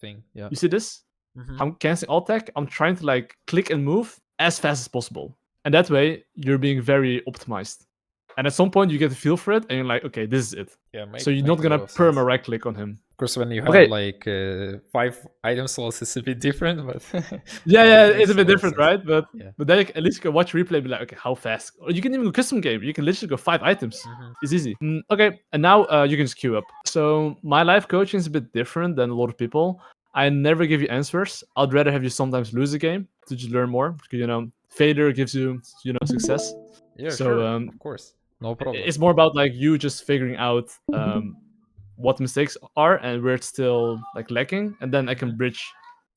Speaker 1: thing. Yeah,
Speaker 2: you see this? I'm canceling alt attack. I'm trying to like click and move as fast as possible. And that way, you're being very optimized. And at some point, you get a feel for it, and you're like, okay, this is it.
Speaker 1: Yeah,
Speaker 2: so you're not going to perma right click on him.
Speaker 1: Of course, when you have like 5 item slots, it's a bit different. But
Speaker 2: it's a bit different, right? But then at least you can watch replay and be like, okay, how fast? Or you can even go custom game. You can literally go 5 items. It's easy. Okay, and now you can just queue up. So my live coaching is a bit different than a lot of people. I never give you answers. I'd rather have you sometimes lose a game to just learn more. Because, failure gives you, success.
Speaker 1: Yeah, so, sure. Of course. No problem.
Speaker 2: It's more about like you just figuring out what mistakes are and where it's still like lacking, and then I can bridge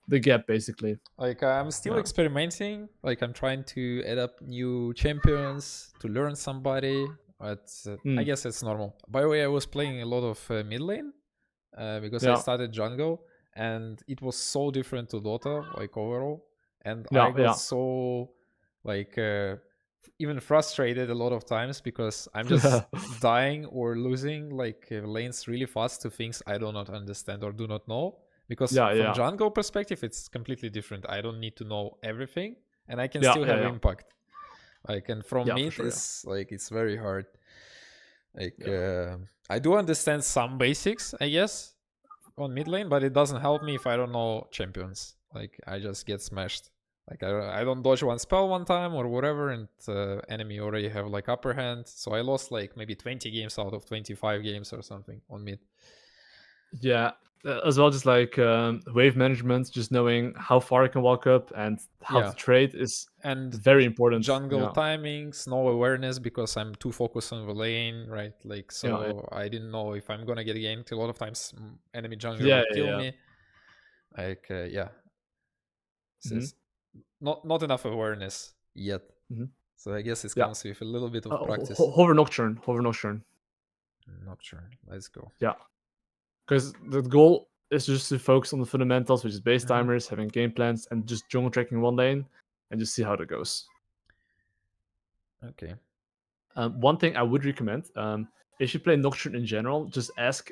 Speaker 2: the gap basically.
Speaker 1: Like I'm still experimenting. Like I'm trying to add up new champions to learn somebody. But I guess it's normal. By the way, I was playing a lot of mid lane because I started jungle, and it was so different to Dota, like overall. And I got so like even frustrated a lot of times because I'm just dying or losing like lanes really fast to things I do not understand or do not know. Because from jungle perspective, it's completely different. I don't need to know everything, and I can still have impact. Like, and from mid, it's like it's very hard. Like I do understand some basics, I guess, on mid lane, but it doesn't help me if I don't know champions. Like I just get smashed. Like I don't dodge one spell one time or whatever, and enemy already have like upper hand. So I lost like maybe 20 games out of 25 games or something on mid.
Speaker 2: Yeah, as well, just like wave management, just knowing how far I can walk up and how to trade is
Speaker 1: and
Speaker 2: very important.
Speaker 1: Jungle timings, no awareness because I'm too focused on the lane, right? Like, so I didn't know if I'm gonna get ganked. A lot of times enemy jungler would kill me. Like, This not enough awareness yet. So I guess it comes with a little bit of practice.
Speaker 2: Hover Nocturne.
Speaker 1: Nocturne, let's go.
Speaker 2: Yeah. Because the goal is just to focus on the fundamentals, which is base timers, having game plans, and just jungle tracking one lane, and just see how that goes.
Speaker 1: Okay.
Speaker 2: One thing I would recommend, if you play Nocturne in general, just ask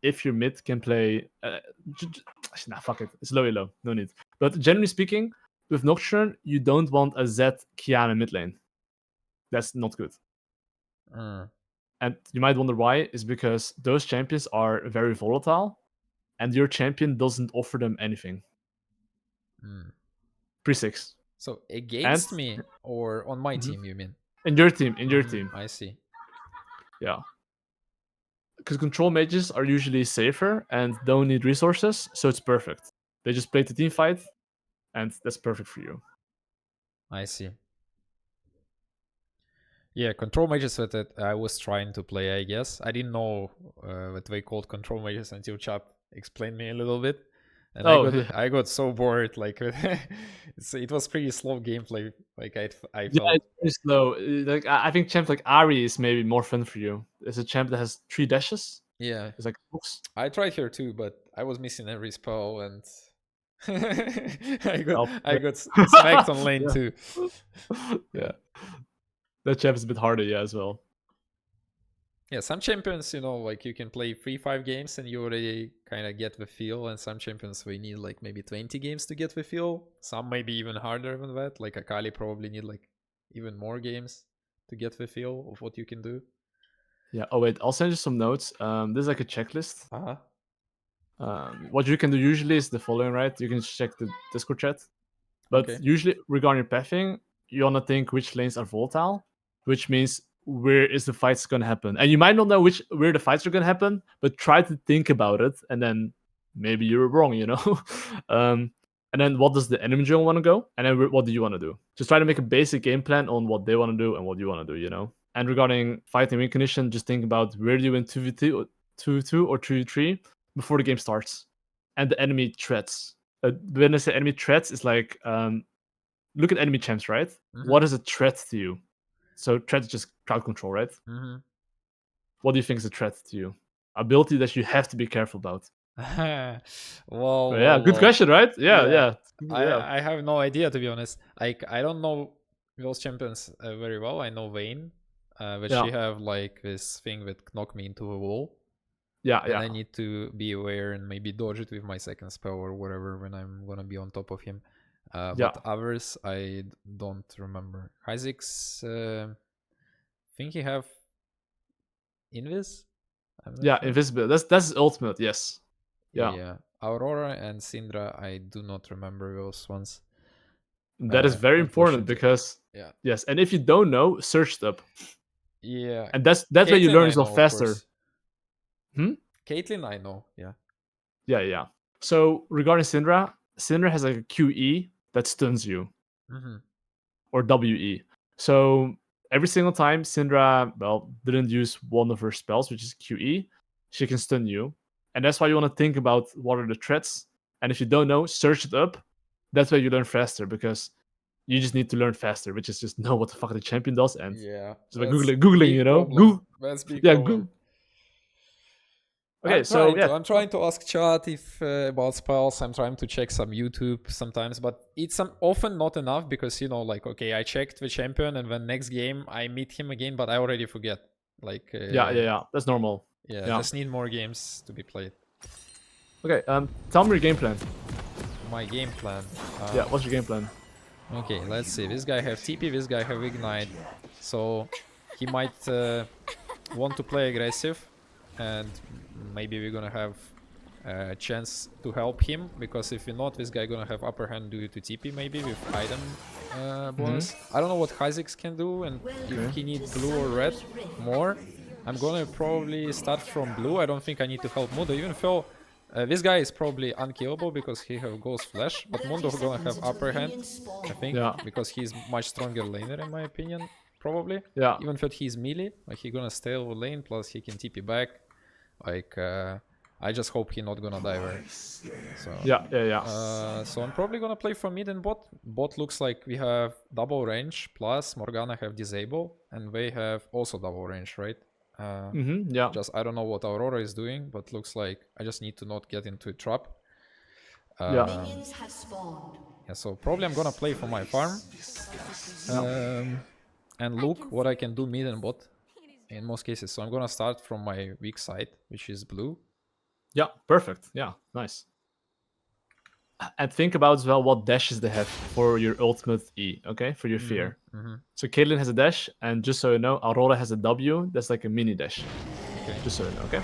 Speaker 2: if your mid can play... nah, fuck it. It's low. No need. But generally speaking, with Nocturne, you don't want a Zed Kiana mid lane. That's not good. And you might wonder why. Is because those champions are very volatile, and your champion doesn't offer them anything. Pre-6.
Speaker 1: So against me or on my team, you mean?
Speaker 2: In your team.
Speaker 1: I see.
Speaker 2: Yeah. Because control mages are usually safer and don't need resources, so it's perfect. They just play the team fight, and that's perfect for you.
Speaker 1: I see. Yeah, control mages that I was trying to play, I guess. I didn't know what they called control mages until Chap explained me a little bit. And I got so bored. Like it was pretty slow gameplay. Like I felt.
Speaker 2: Yeah, it's pretty slow. Like I think champ like Ari is maybe more fun for you. It's a champ that has 3 dashes.
Speaker 1: Yeah,
Speaker 2: it's like books.
Speaker 1: I tried here too, but I was missing every spell, and I got smacked on lane too.
Speaker 2: Yeah, that champ is a bit harder, as well.
Speaker 1: Yeah, some champions, like you can play 3-5 games and you already kind of get the feel, and some champions we need like maybe 20 games to get the feel. Some maybe even harder than that. Like Akali probably need like even more games to get the feel of what you can do.
Speaker 2: Yeah. Oh wait, I'll send you some notes. This is like a checklist. What you can do usually is the following, right? You can check the Discord chat, but usually regarding pathing, you wanna think which lanes are volatile, which means where is the fights going to happen. And you might not know where the fights are going to happen, but try to think about it, and then maybe you're wrong, and then what does the enemy jungle want to go, and then what do you want to do? Just try to make a basic game plan on what they want to do and what you want to do, And regarding fighting win condition, just think about where do you win 2v2 or 2v2 or 3v3 before the game starts, and the enemy threats. When I say enemy threats, it's like look at enemy champs, right? What is a threat to you? So threat is just crowd control, right? What do you think is a threat to you? Ability that you have to be careful about.
Speaker 1: Well,
Speaker 2: good question, right? Yeah.
Speaker 1: I have no idea, to be honest. Like I don't know those champions very well. I know Vayne, but she have like this thing that knock me into a wall. And I need to be aware and maybe dodge it with my second spell or whatever when I'm gonna be on top of him. But others I don't remember. Isaac's think he have Invis?
Speaker 2: Invisible. That's ultimate, yes.
Speaker 1: Yeah. Aurora and Syndra, I do not remember those ones.
Speaker 2: That is very important because yes, and if you don't know, search it up.
Speaker 1: Yeah.
Speaker 2: And that's Caitlyn, where you learn yourself faster.
Speaker 1: Caitlyn, I know, yeah.
Speaker 2: Yeah. So regarding Syndra has like a QE that stuns you. Or WE. So every single time Syndra, didn't use one of her spells, which is QE, she can stun you. And that's why you want to think about what are the threats. And if you don't know, search it up. That's why you learn faster, because you just need to learn faster, which is just know what the fuck the champion does. And just like Googling,
Speaker 1: That's big problem.
Speaker 2: Okay,
Speaker 1: I'm trying to ask chat if about spells. I'm trying to check some YouTube sometimes, but it's often not enough because okay, I checked the champion and then next game I meet him again, but I already forget. Like
Speaker 2: that's normal.
Speaker 1: Just need more games to be played.
Speaker 2: Okay, tell me your game plan.
Speaker 1: My game plan.
Speaker 2: What's your game plan?
Speaker 1: Okay, let's see. This guy have TP, this guy have Ignite, so he might want to play aggressive. And maybe we're gonna have chance to help him, because if not, this guy gonna have upper hand due to TP maybe with item bonus. I don't know what Kha'Zix can do, and if he needs blue or red more. I'm gonna probably start from blue. I don't think I need to help Mundo, even though this guy is probably unkillable because he have Ghost Flash, but Mundo gonna have upper hand, I think, because he's much stronger laner in my opinion, probably.
Speaker 2: Yeah.
Speaker 1: Even though he's melee, like he gonna stay over lane, plus he can TP back. Like, I just hope he not gonna die there. So, so I'm probably gonna play for mid and bot. Bot looks like we have double range, plus Morgana have disable, and they have also double range, right? Just I don't know what Aurora is doing, but looks like I just need to not get into a trap. Yeah, so probably I'm gonna play for my farm and look what I can do mid and bot in most cases. So I'm gonna start from my weak side, which is blue.
Speaker 2: Yeah, perfect. Yeah, nice. And think about as well what dashes they have for your ultimate E, okay? For your fear. So Caitlyn has a dash, and just so you know, Aurora has a W. That's like a mini dash.
Speaker 1: Okay.
Speaker 2: Just so you know, okay?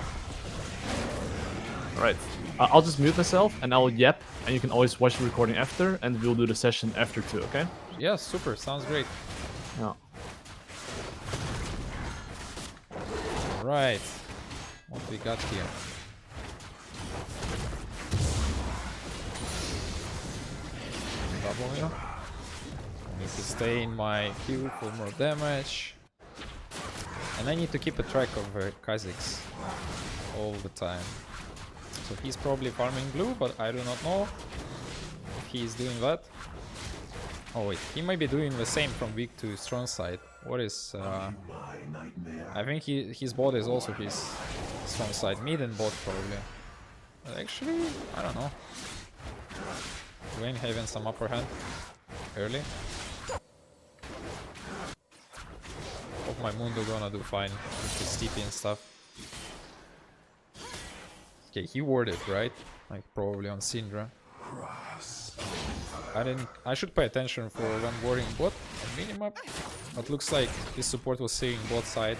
Speaker 2: Alright. I'll just mute myself, and I'll yap, and you can always watch the recording after, and we'll do the session after too, okay?
Speaker 1: Yeah, super. Sounds great.
Speaker 2: Yeah.
Speaker 1: Alright. What we got here? Double, I need to stay in my queue for more damage. And I need to keep a track of Kha'Zix all the time. So he's probably farming blue, but I do not know if he's doing that. Oh wait, he might be doing the same from weak to strong side. What is... I think his bot is also his strong side. Mid and bot probably. But actually, I don't know. Wayne having some upper hand early. Hope my Mundo gonna do fine with his TP and stuff. Okay, he warded, right? Like probably on Syndra. I should pay attention for when warding bot on minimap. But looks like his support was seeing bot side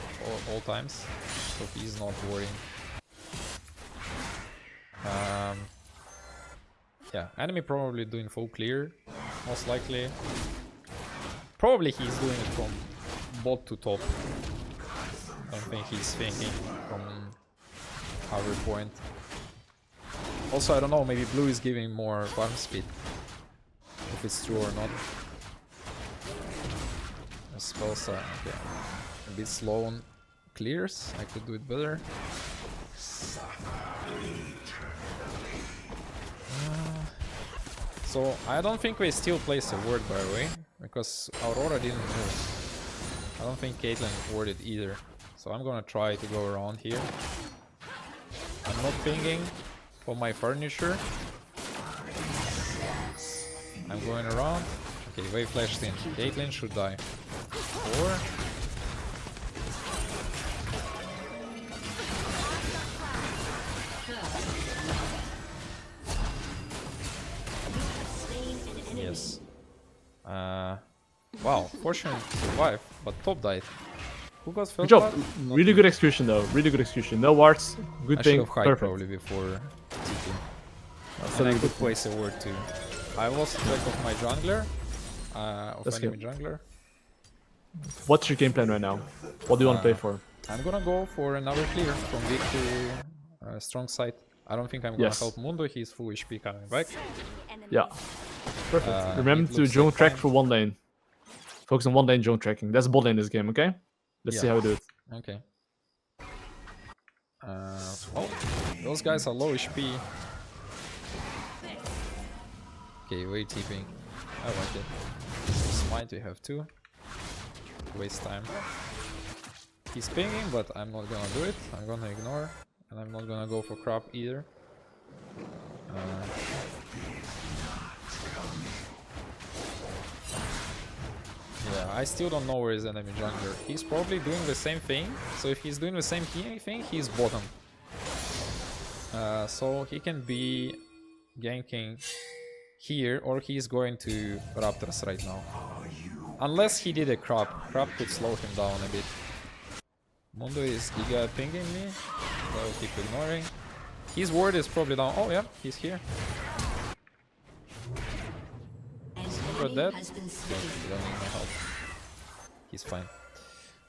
Speaker 1: all times, so he's not warding. Yeah, enemy probably doing full clear, most likely. Probably he's doing it from bot to top. I don't think he's thinking from our point. Also, I don't know, maybe blue is giving more farm speed. If it's true or not. I suppose, okay. A bit slow on clears, I could do it better. So I don't think we still place a ward, by the way, because Aurora didn't move. I don't think Caitlyn warded either. So I'm gonna try to go around here. I'm not pinging for my furniture. I'm going around. Okay, wave flashed in. Caitlyn should die. Or... Yes. Wow, Fortune survived, but top died. Who got felt?
Speaker 2: Good job. Really good execution though. Really good execution. No wards. Good thing.
Speaker 1: I should have hide probably before TP. And I could place a ward too. I lost track of my jungler. Of enemy jungler.
Speaker 2: What's your game plan right now? What do you want to play for?
Speaker 1: I'm gonna go for another clear from weak to strong side. I don't think I'm gonna help Mundo. He's full HP coming back.
Speaker 2: Yeah. Perfect. Remember to zone track for one lane. Focus on one lane zone tracking. That's bot lane in this game, okay? Let's see how we do it.
Speaker 1: Okay. Well, those guys are low HP. Okay, way TPing. I like it. Smite, we have two. Waste time. He's pinging, but I'm not gonna do it. I'm gonna ignore. And I'm not gonna go for crop either. Yeah, I still don't know where is enemy jungler. He's probably doing the same thing. So if he's doing the same thing, he's bottom. So he can be ganking here, or he's going to Raptors right now. Unless he did a crop. Crop could slow him down a bit. Mundo is giga pinging me. So I'll keep ignoring. His ward is probably down. Oh yeah, he's here. We're dead. He don't need my help. He's fine.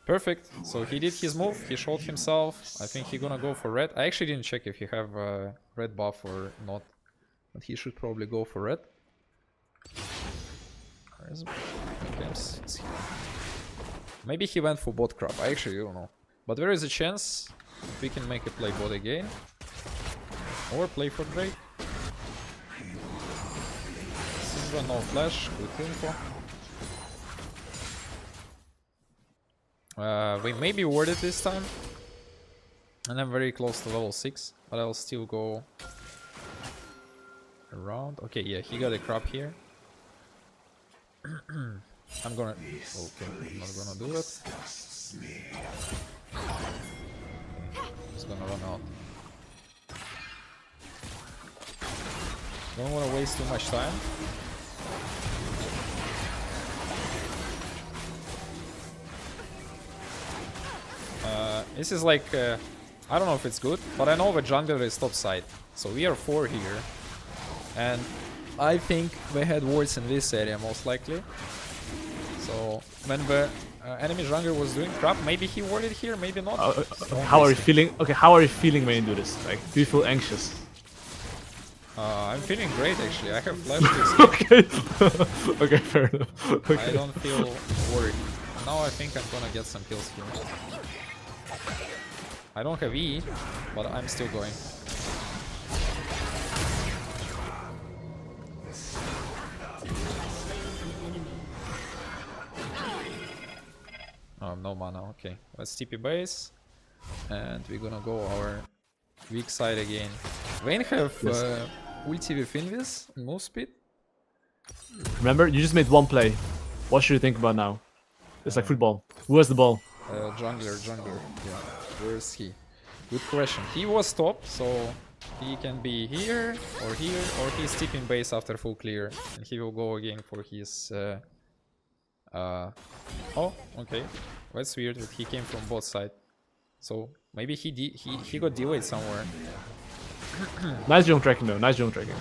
Speaker 1: Perfect. So he did his move. He showed himself. I think he's gonna go for red. I actually didn't check if he have a red buff or not, but he should probably go for red. Where is okay, it's here. Maybe he went for bot crop. I actually don't know. But there is a chance we can make a play bot again. Or play for Drake. Syndra, no flash, good info. We may be warded this time. And I'm very close to level 6. But I'll still go around. Okay, yeah, he got a crab here. I'm gonna... Okay, I'm not gonna do it. He's gonna run out. Don't want to waste too much time. This is like... I don't know if it's good, but I know the jungler is top side. So we are 4 here. And I think they had wards in this area most likely. So when the enemy jungler was doing crap, maybe he warded here, maybe not.
Speaker 2: How are you feeling? Okay, how are you feeling when you do this? Like, do you feel anxious?
Speaker 1: I'm feeling great actually. I have flash this
Speaker 2: Okay. Okay, fair enough. Okay.
Speaker 1: I don't feel worried. Now I think I'm gonna get some kills here. I don't have E, but I'm still going. Oh, no mana, okay. Let's TP base. And we're gonna go our weak side again. Vayne have ulti with Invis and move speed.
Speaker 2: Remember, you just made one play. What should you think about now? It's like football. Who has the ball?
Speaker 1: Jungler. Yeah. Where is he? Good question. He was top, so he can be here, or he's TPing base after full clear. And he will go again for his... Oh, okay. That's weird that he came from both sides. So maybe he got delayed somewhere.
Speaker 2: Nice jump tracking though, nice jump tracking.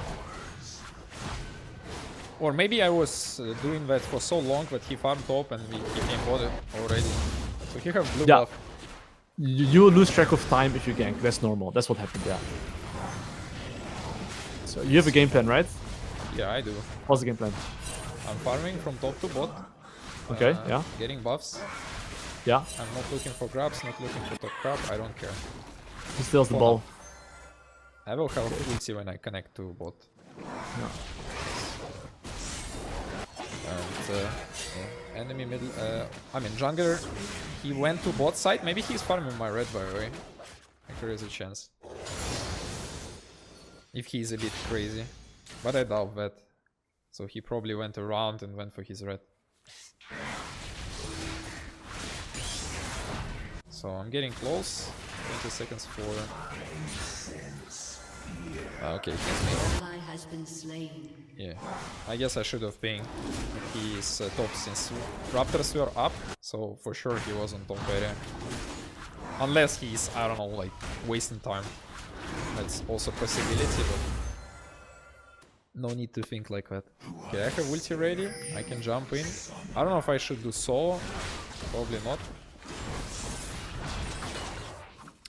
Speaker 1: Or maybe I was doing that for so long that he farmed top and he came bot already. So he have blue buff.
Speaker 2: You will lose track of time if you gank, that's normal, that's what happened, yeah. So you have a game plan, right?
Speaker 1: Yeah, I do.
Speaker 2: What's the game plan?
Speaker 1: I'm farming from top to bot.
Speaker 2: Okay, yeah.
Speaker 1: Getting buffs.
Speaker 2: Yeah.
Speaker 1: I'm not looking for grabs, not looking for top crab, I don't care.
Speaker 2: He steals the ball.
Speaker 1: I will have ulti when I connect to bot.
Speaker 2: Yeah.
Speaker 1: And enemy middle, I mean jungler, he went to bot side, maybe he's farming my red by the way. I think there is a chance. If he's a bit crazy. But I doubt that. So he probably went around and went for his red. So I'm getting close. 20 seconds for... okay, he's mid. Yeah, I guess I should have pinged. He's top since Raptors were up, so for sure he was on top area. Unless he's, I don't know, like wasting time. That's also a possibility, but no need to think like that. Okay, I have ulti ready. I can jump in. I don't know if I should do solo. Probably not.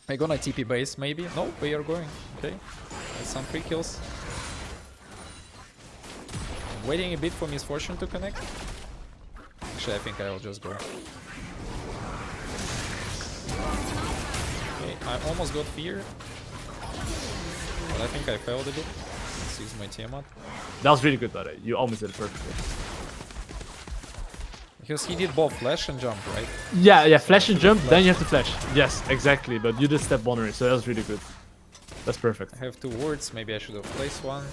Speaker 1: I'm gonna TP base maybe. No, we are going. Okay. That's some free kills. I'm waiting a bit for Misfortune to connect. Actually, I think I will just go. Okay, I almost got fear. But I think I failed a bit. Let's use my Tiamat.
Speaker 2: That was really good, buddy. You almost did it perfectly.
Speaker 1: Because he did both flash and jump, right?
Speaker 2: Yeah, flash and jump, then you have to flash. Yes, exactly, but you did step 1 already, so that was really good. That's perfect.
Speaker 1: I have 2 wards, maybe I should have placed one.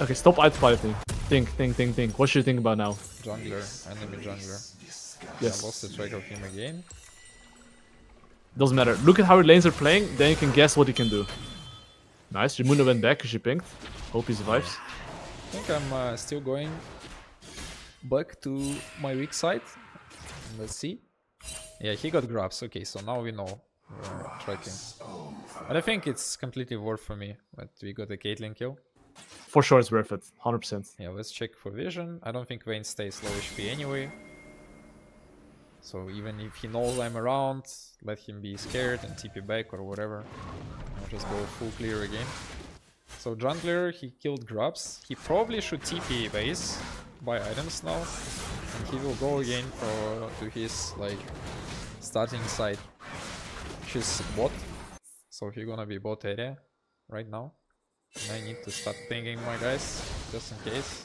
Speaker 2: Okay, stop autopiloting. Think. What should you think about now?
Speaker 1: Jungler, enemy jungler.
Speaker 2: Yes.
Speaker 1: I lost the track of him again.
Speaker 2: Doesn't matter. Look at how your lanes are playing, then you can guess what he can do. Nice, Ramuna went back because she pinged. Hope he survives.
Speaker 1: I think I'm still going back to my weak side. Let's see. Yeah, he got grabs. Okay, so now we know tracking. But I think it's completely worth for me. But we got a Caitlyn kill.
Speaker 2: For sure, it's worth it. 100%.
Speaker 1: Yeah, let's check for vision. I don't think Vayne stays low HP anyway. So even if he knows I'm around, let him be scared and TP back or whatever. I'll just go full clear again. So jungler, he killed Grubs. He probably should TP base, buy items now. And he will go again to his like starting side, which is bot. So he's gonna be bot area right now. And I need to start pinging my guys, just in case.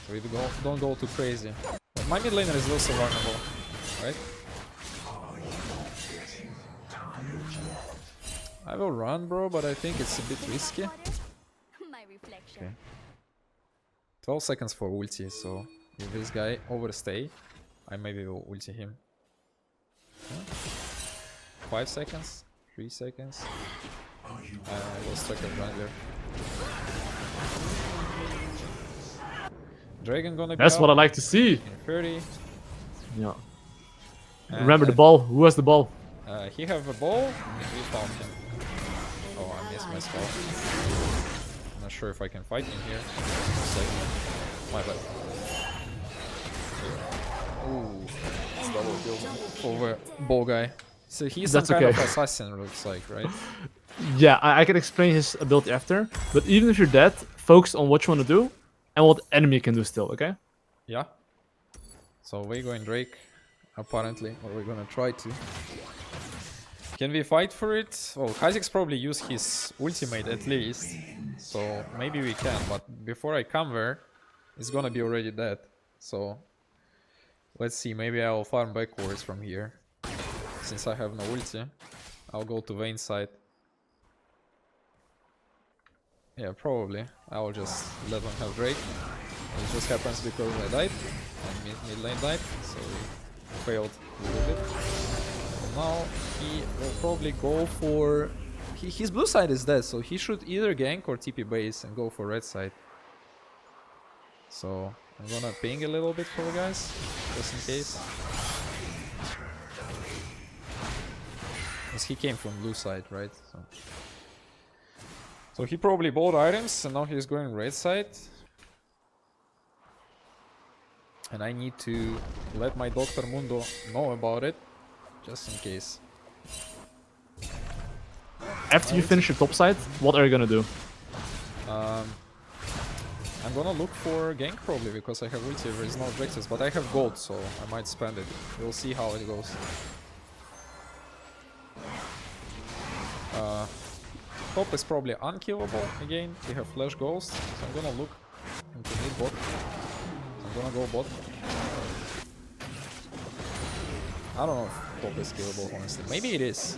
Speaker 1: So we don't go too crazy. But my mid laner is also vulnerable, right? I will run, bro, but I think it's a bit risky. Okay. 12 seconds for ulti, so if this guy overstay, I maybe will ulti him. Okay. 5 seconds, 3 seconds. I will stack a jungler. Dragon gonna be
Speaker 2: That's
Speaker 1: up
Speaker 2: what I like to see.
Speaker 1: in 30.
Speaker 2: Yeah.
Speaker 1: And
Speaker 2: Remember the ball. Who has the ball?
Speaker 1: He have a ball, and we found him. Oh, I missed my spell. I'm not sure if I can fight him here. My bad. Ooh, it's double kill over ball guy. So he's some kind of assassin, looks like, right?
Speaker 2: Yeah, I can explain his ability after. But even if you're dead, focus on what you want to do and what enemy can do still, okay?
Speaker 1: Yeah. So we're going Drake, apparently, or we're gonna try to. Can we fight for it? Well, Kha'Zix probably use his ultimate at least, so maybe we can, but before I come there, it's gonna be already dead. So let's see, maybe I'll farm backwards from here. Since I have no ulti, I'll go to Vayne side. Yeah, probably. I'll just let them have Drake. It just happens because I died, and mid lane died, so we failed a little bit. Now he will probably go for... his blue side is dead, so he should either gank or TP base and go for red side. So I'm gonna ping a little bit for the guys, just in case. Because he came from blue side, right? So he probably bought items, and now he's going red side. And I need to let my Dr. Mundo know about it. Just in case.
Speaker 2: After you finish your top side, what are you gonna do?
Speaker 1: I'm gonna look for gank probably because I have ulti. There is no objectives, but I have gold, so I might spend it. We'll see how it goes. Top is probably unkillable again. We have flash ghost, so I'm gonna look into mid bot. I'm gonna go bot. I don't know if top is killable, honestly. Maybe it is.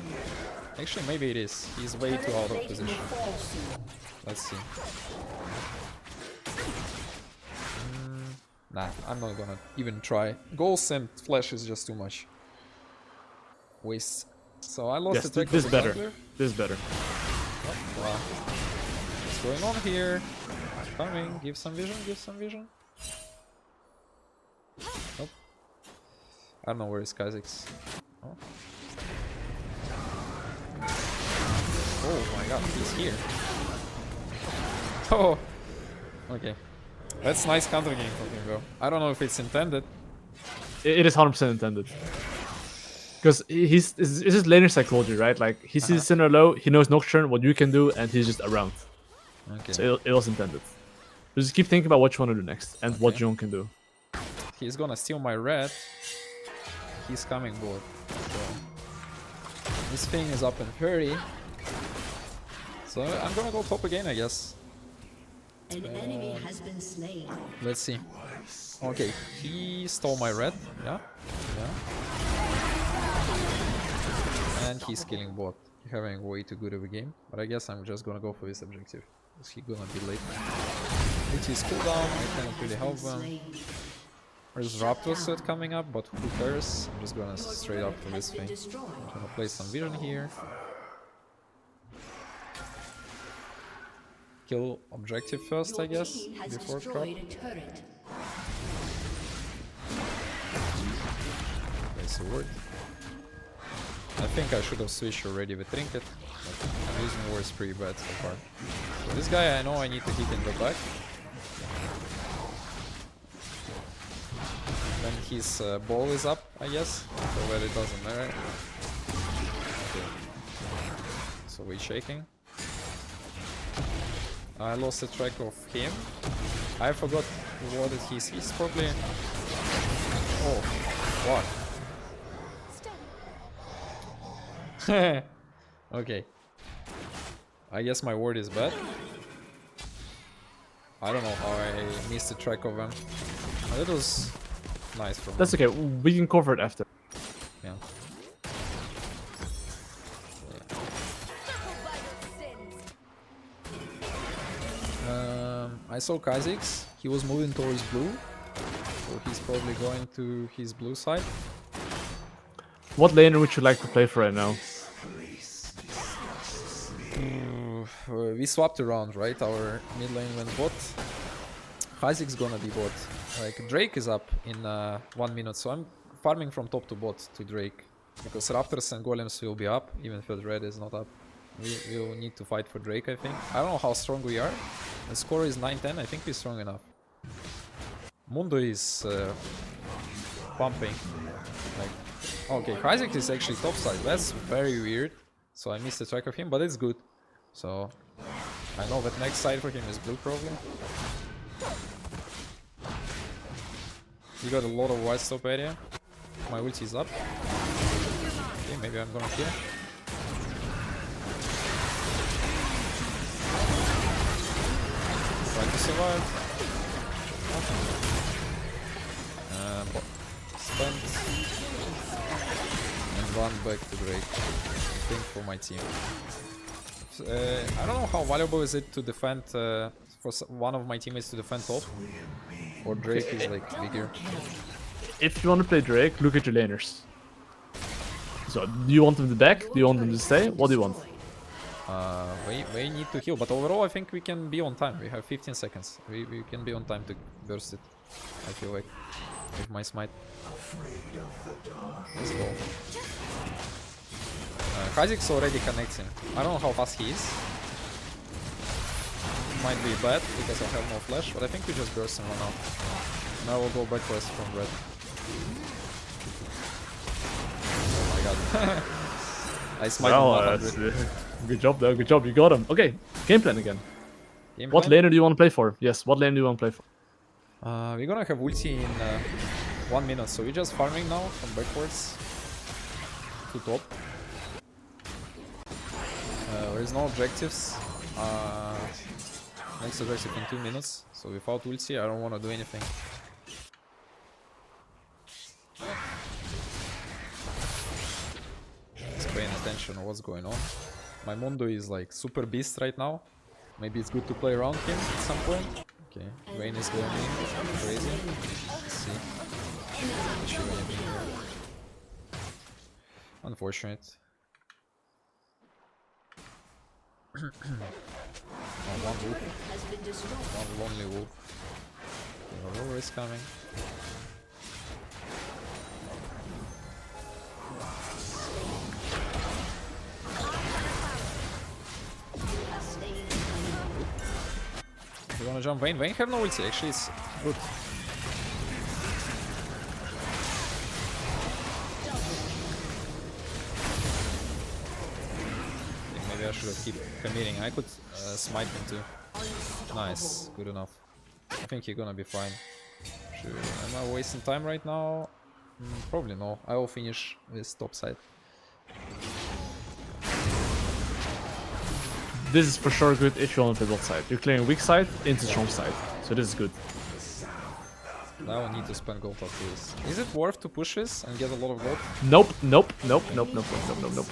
Speaker 1: Actually, maybe it is. He's way too out of position. Let's see. Nah, I'm not gonna even try. Ghost and flash is just too much. Waste. So I lost the
Speaker 2: this better. This is better.
Speaker 1: Oh, wow. What's going on here? I'm coming. Give some vision, give some vision. Nope. I don't know where is Kha'Zix. Oh. Oh my god, he's here. Oh, okay. That's nice counter game from him though. I don't know if it's intended.
Speaker 2: It is 100% intended. Because it's just laner psychology, right? Like, he sees Sinner low, he knows Nocturne, what you can do, and he's just around.
Speaker 1: Okay.
Speaker 2: So it was intended. So just keep thinking about what you want to do next, and what John can do.
Speaker 1: He's gonna steal my red. He's coming board. So this thing is up in 30. So I'm gonna go top again, I guess.
Speaker 3: An enemy has been slain.
Speaker 1: Let's see. Okay, he stole my red. Yeah. And he's killing bot. Having way too good of a game. But I guess I'm just gonna go for this objective. Is he gonna be late? Which is cooldown, I cannot really help them. There's Raptor set coming up, but who cares? I'm just gonna straight up for this thing. I'm gonna play some vision here. Kill objective first, I guess, before crop. Place a word. I think I should have switched already with Trinket, but I'm using Wars pretty bad so far. So this guy I know I need to hit in the back. Then his ball is up, I guess, so where it doesn't matter. Okay. So we're shaking. I lost the track of him. I forgot what it is. He's probably... Oh, what? Okay. I guess my word is bad. I don't know how I missed the track of him. That was nice from
Speaker 2: That's
Speaker 1: him.
Speaker 2: okay. We can cover it after.
Speaker 1: Yeah. I saw Kha'Zix. He was moving towards blue. So he's probably going to his blue side.
Speaker 2: What laner would you like to play for right now?
Speaker 1: We swapped around, right? Our mid lane went bot. Kha'Zix gonna be bot. Like Drake is up in 1 minute, so I'm farming from top to bot to Drake. Because Raptors and Golems will be up, even if the red is not up. We will need to fight for Drake, I think. I don't know how strong we are. The score is 9-10, I think we're strong enough. Mundo is pumping. Like, okay, Kha'Zix is actually top side. That's very weird. So I missed the track of him, but it's good. So I know that next side for him is blue probably. He got a lot of white stop area. My ulti is up. Okay, maybe I'm gonna kill. Try to survive. Spent. And run back to Drake. I think for my team. I don't know how valuable is it to defend for one of my teammates to defend top, or Drake is like bigger.
Speaker 2: If you want to play Drake, look at your laners. So, do you want them to back? Do you want them to stay? What do you want?
Speaker 1: We need to heal, but overall I think we can be on time. We have 15 seconds. We can be on time to burst it. I feel like with my smite. Let's go. Kha'Zix already connecting. I don't know how fast he is. Might be bad because I have no flash, but I think we just burst him now. Now we'll go backwards from red. Oh my god. I smite him 100.
Speaker 2: Good job though, good job, you got him. Okay, game plan again. What laner do you want to play for? Yes, what lane do you want to play for?
Speaker 1: We're gonna have ulti in 1 minute, so we're just farming now from backwards to top. There is no objectives. Next objective in 2 minutes, so without ulti I don't want to do anything. Just paying attention to what's going on. My Mundo is like super beast right now. Maybe it's good to play around him at some point. Okay, Vayne is going in. Crazy. Let's see. Unfortunate. Oh, one wolf. One lonely wolf. Okay, Aurora is coming. You wanna jump Vayne? Vayne have no ulti, actually it's good. Maybe I should have kept committing. I could smite him too. Nice, good enough. I think you're gonna be fine. Sure. Am I wasting time right now? Probably no. I will finish this top side.
Speaker 2: This is for sure good if you want to play bot side. You're clearing weak side into strong side, so this is good.
Speaker 1: Now I need to spend gold after this. Is it worth to push this and get a lot of gold?
Speaker 2: Nope, nope, nope, nope, nope, nope, nope, nope.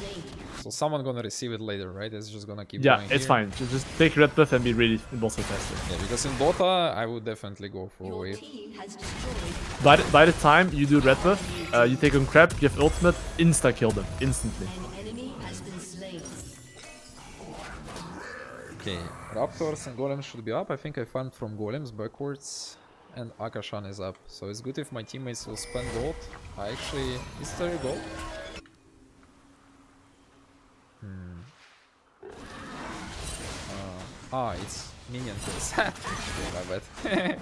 Speaker 1: So someone gonna receive it later, right? It's just gonna keep
Speaker 2: Yeah,
Speaker 1: going
Speaker 2: it's
Speaker 1: here.
Speaker 2: fine. Just take red buff and be ready in bot side faster.
Speaker 1: Yeah, because in Dota, I would definitely go for a wave.
Speaker 2: By the time you do red buff, you take on crab, you have ultimate, insta-kill them, instantly.
Speaker 1: Okay, Raptors and Golems should be up. I think I farmed from Golems backwards. And Akashan is up. So it's good if my teammates will spend gold. I actually... Is there gold? Ah, it's minion kills. Okay, my bad. Okay,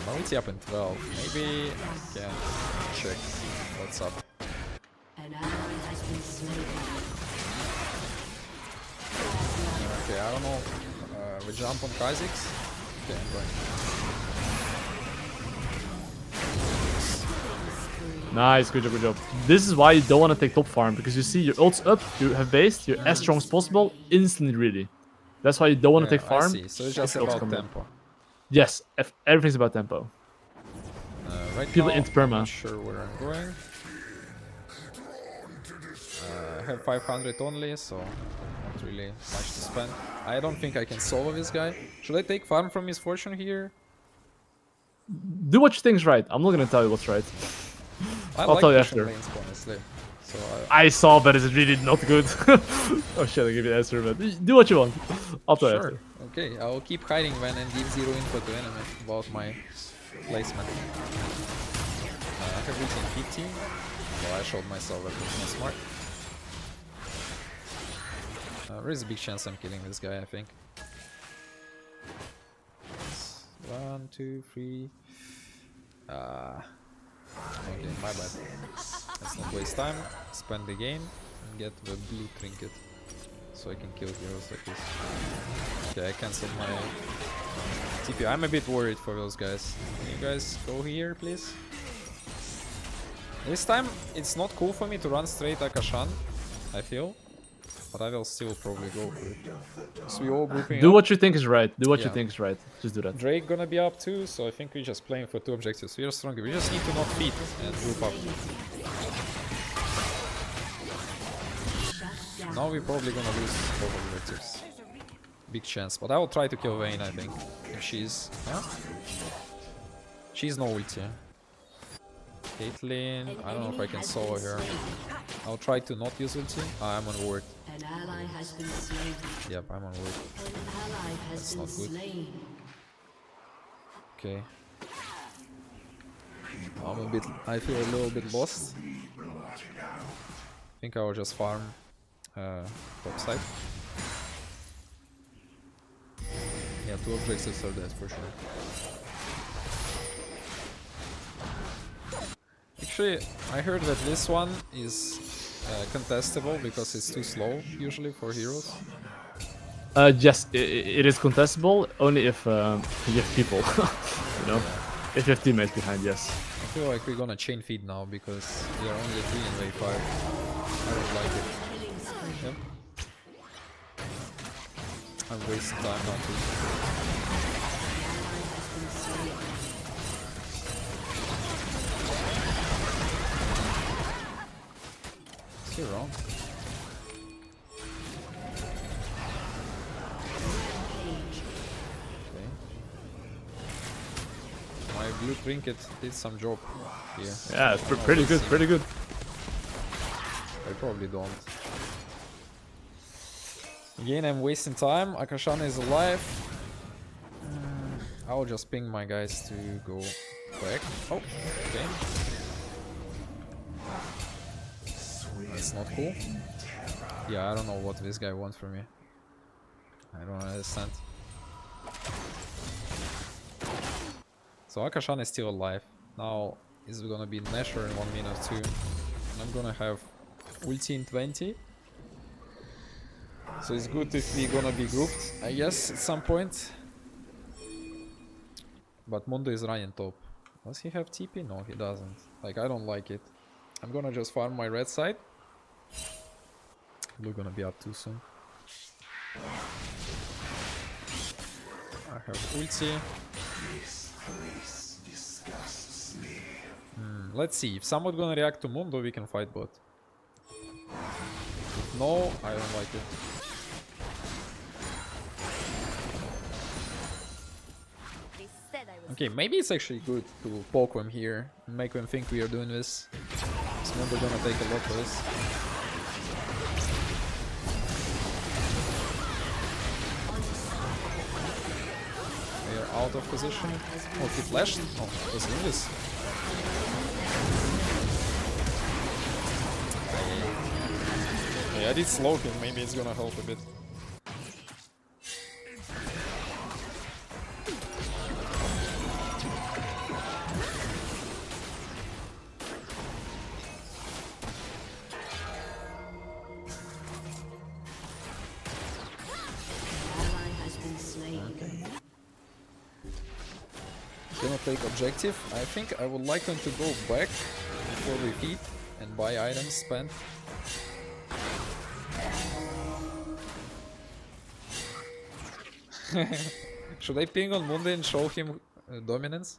Speaker 1: multi up in 12. Maybe I can check what's up.
Speaker 3: An ally has been slain.
Speaker 1: Okay, I don't know. We jump on Kha'Zix. Okay, I'm going.
Speaker 2: Nice, good job, good job. This is why you don't want to take top farm, because you see your ult's up, you have base, you're as strong as possible, instantly really. That's why you don't want to take
Speaker 1: I
Speaker 2: farm.
Speaker 1: see. So it's just
Speaker 2: if your ult's
Speaker 1: about
Speaker 2: coming up.
Speaker 1: tempo.
Speaker 2: Yes, everything's about tempo.
Speaker 1: Right
Speaker 2: People
Speaker 1: now,
Speaker 2: into perma.
Speaker 1: I'm not sure where I'm going. I have 500 only, so not really much to spend. I don't think I can solo this guy. Should I take farm from Misfortune here?
Speaker 2: Do what you think is right. I'm not gonna tell you what's right.
Speaker 1: I'll
Speaker 2: like
Speaker 1: tell you
Speaker 2: after.
Speaker 1: lanes, honestly. So
Speaker 2: I saw, but it's really not good. Oh shit, I give you the answer, but do what you want. I'll tell you
Speaker 1: sure.
Speaker 2: after.
Speaker 1: Okay, I will keep hiding when and give zero info to enemy about my placement. I have reached 15. Well, I showed myself that was not smart. There is a big chance I'm killing this guy, I think. 1, 2, 3. Okay, my bad. Let's not waste time. Spend the game and get the blue trinket. So I can kill heroes like this. Okay, I cancelled my TP. I'm a bit worried for those guys. Can you guys go here, please? This time, it's not cool for me to run straight Akashan, I feel. But I will still probably go for it. So we all grouping
Speaker 2: Do
Speaker 1: up.
Speaker 2: what you think is right. Do what you
Speaker 1: Yeah.
Speaker 2: think is right. Just do that.
Speaker 1: Drake gonna be up too, so I think we're just playing for 2 objectives. We are stronger. We just need to not feed and group up. Now we're probably gonna lose both objectives. Big chance, but I will try to kill Vayne, I think. If she's... Huh? She's no ulti. Caitlyn, I don't know if I can solo her. I'll try to not use ulti. I'm on ward.
Speaker 3: An ally has been slain.
Speaker 1: Yep, I'm on ward.
Speaker 3: An ally has
Speaker 1: That's
Speaker 3: been
Speaker 1: not good.
Speaker 3: slain.
Speaker 1: Okay. I feel a little bit lost. I think I will just farm top side. Yeah, 2 objectives are dead for sure. Actually, I heard that this one is contestable because it's too slow usually for heroes.
Speaker 2: Yes, it is contestable only if you have people. You know, if you have teammates behind. Yes.
Speaker 1: I feel like we're gonna chain feed now because we are only 3 in wave 5. I don't like it. Yep. I'm wasting time now too. Is he wrong? Okay. My blue trinket did some job here.
Speaker 2: Yeah, it's pretty good. Pretty good.
Speaker 1: I probably don't. Again, I'm wasting time. Akashan is alive. I'll just ping my guys to go back. Oh, okay. That's not cool. Yeah, I don't know what this guy wants from me. I don't understand. So Akashan is still alive. Now is gonna be Nashor in 1 minute too. And I'm gonna have ulti in 20. So it's good if we're gonna be grouped, I guess, at some point. But Mundo is running top. Does he have TP? No, he doesn't. Like, I don't like it. I'm gonna just farm my red side. Blue gonna be up too soon. I have ulti. Let's see. If someone gonna react to Mundo, we can fight bot. If no, I don't like it. Okay, maybe it's actually good to poke them here and make them think we are doing this. Because Mundo gonna take a lot for this. We are out of position. Oh, he flashed? Oh, was in this. Yeah, I did slow him, maybe it's gonna help a bit. cannot take objective. I think I would like them to go back before we feed and buy items spent. Should I ping on Mundi and show him dominance?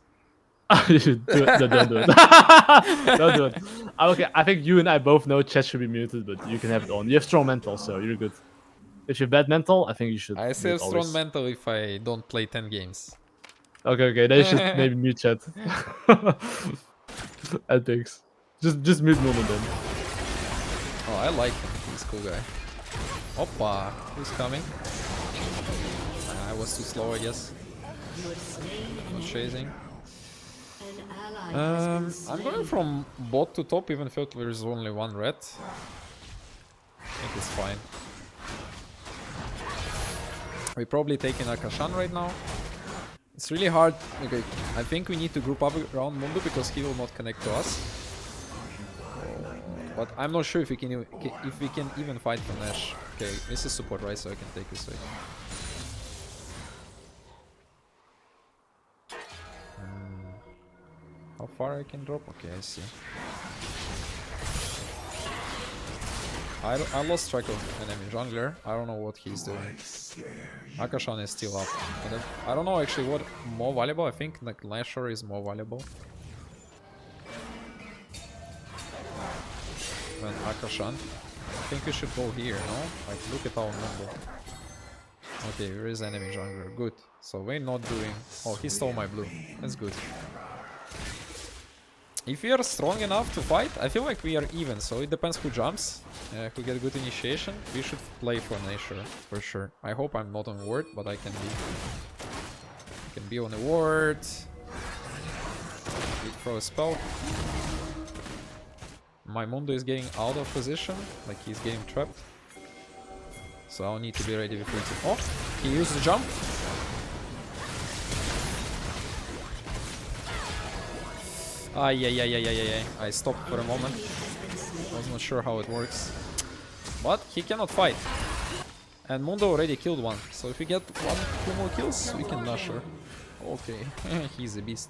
Speaker 2: You should do it. No, don't do it. Don't do it. Okay, I think you and I both know chat should be muted, but you can have it on. You have strong mental, so you're good. If you're bad mental, I think you should.
Speaker 1: I still have strong mental if I don't play 10 games.
Speaker 2: Okay, then you should maybe mute chat. Ethics. Just mute Moon then.
Speaker 1: Oh, I like him. He's a cool guy. Oppa, who's coming? I was too slow, I guess. Not chasing. I'm going from bot to top, even though there is only one red. I think it's fine. We're probably taking Akashan right now. It's really hard. Okay, I think we need to group up around Mundo because he will not connect to us. But I'm not sure if we can even fight for Nash. Okay, this is support, right? So I can take this way. How far I can drop? Okay, I see. I lost track of enemy jungler. I don't know what he's doing. Akashan is still up. I don't know actually what more valuable. I think like Nashor is more valuable than Akashan. I think we should go here, no? Like look at our number. Okay, here is enemy jungler. Good. So we're not doing... Oh, he stole my blue. That's good. If we are strong enough to fight, I feel like we are even, so it depends who jumps, who get good initiation. We should play for Nature, for sure. I hope I'm not on ward, but I can be. I can be on a ward. We throw a spell. My Mundo is getting out of position, like he's getting trapped. So I'll need to be ready before he... Oh! He used the jump! Yeah. I stopped for a moment. I was not sure how it works. But he cannot fight. And Mundo already killed one. So if we get 2 more kills, we can dash her. Okay, he's a beast.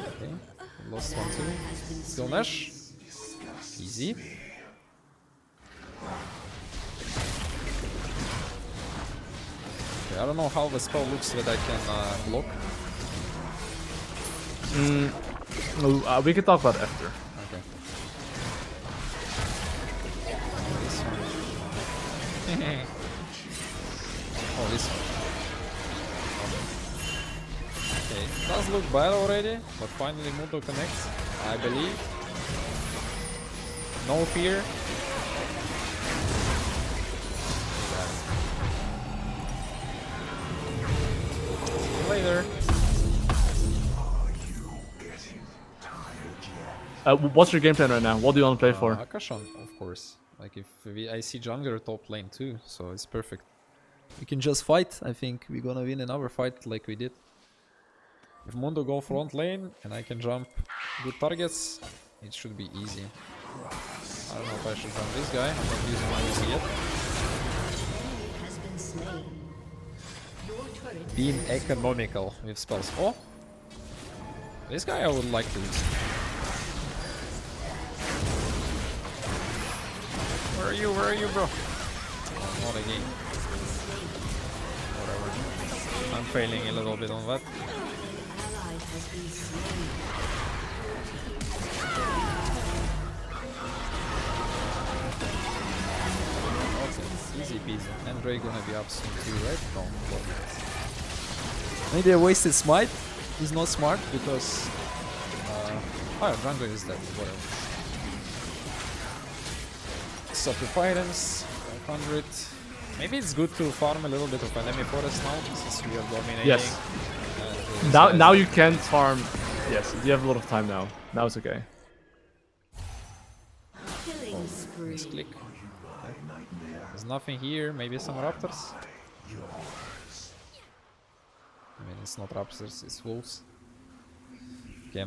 Speaker 1: Okay, lost one too. Still Nash. Easy. I don't know how the spell looks that I can block.
Speaker 2: We can talk about it after.
Speaker 1: Okay. Oh, this one. Okay, it does look bad already, but finally Mundo connects, I believe. No fear. Later.
Speaker 2: What's your game plan right now? What do you want to play for?
Speaker 1: Akashan, of course. Like if I see jungler top lane too, so it's perfect. We can just fight. I think we're gonna win another fight like we did. If Mundo go front lane and I can jump good targets, it should be easy. I don't know if I should jump this guy. I'm not using my ulti yet. Being economical with spells. Oh! This guy I would like to use. Where are you? Where are you, bro? Oh, not again. Whatever. I'm failing a little bit on that. Okay, easy peasy. And Drake gonna be up soon too, right? No. Maybe I wasted smite. He's not smart because... oh, jungler is dead. Whatever. Supply items, 500. Maybe it's good to farm a little bit of enemy forest now, since we are dominating.
Speaker 2: Yes. Now you can farm. Yes, you have a lot of time now. Now it's okay.
Speaker 3: Killing spree.
Speaker 1: Let's click. Okay. There's nothing here. Maybe some raptors. I mean, it's not raptors, it's wolves. Okay,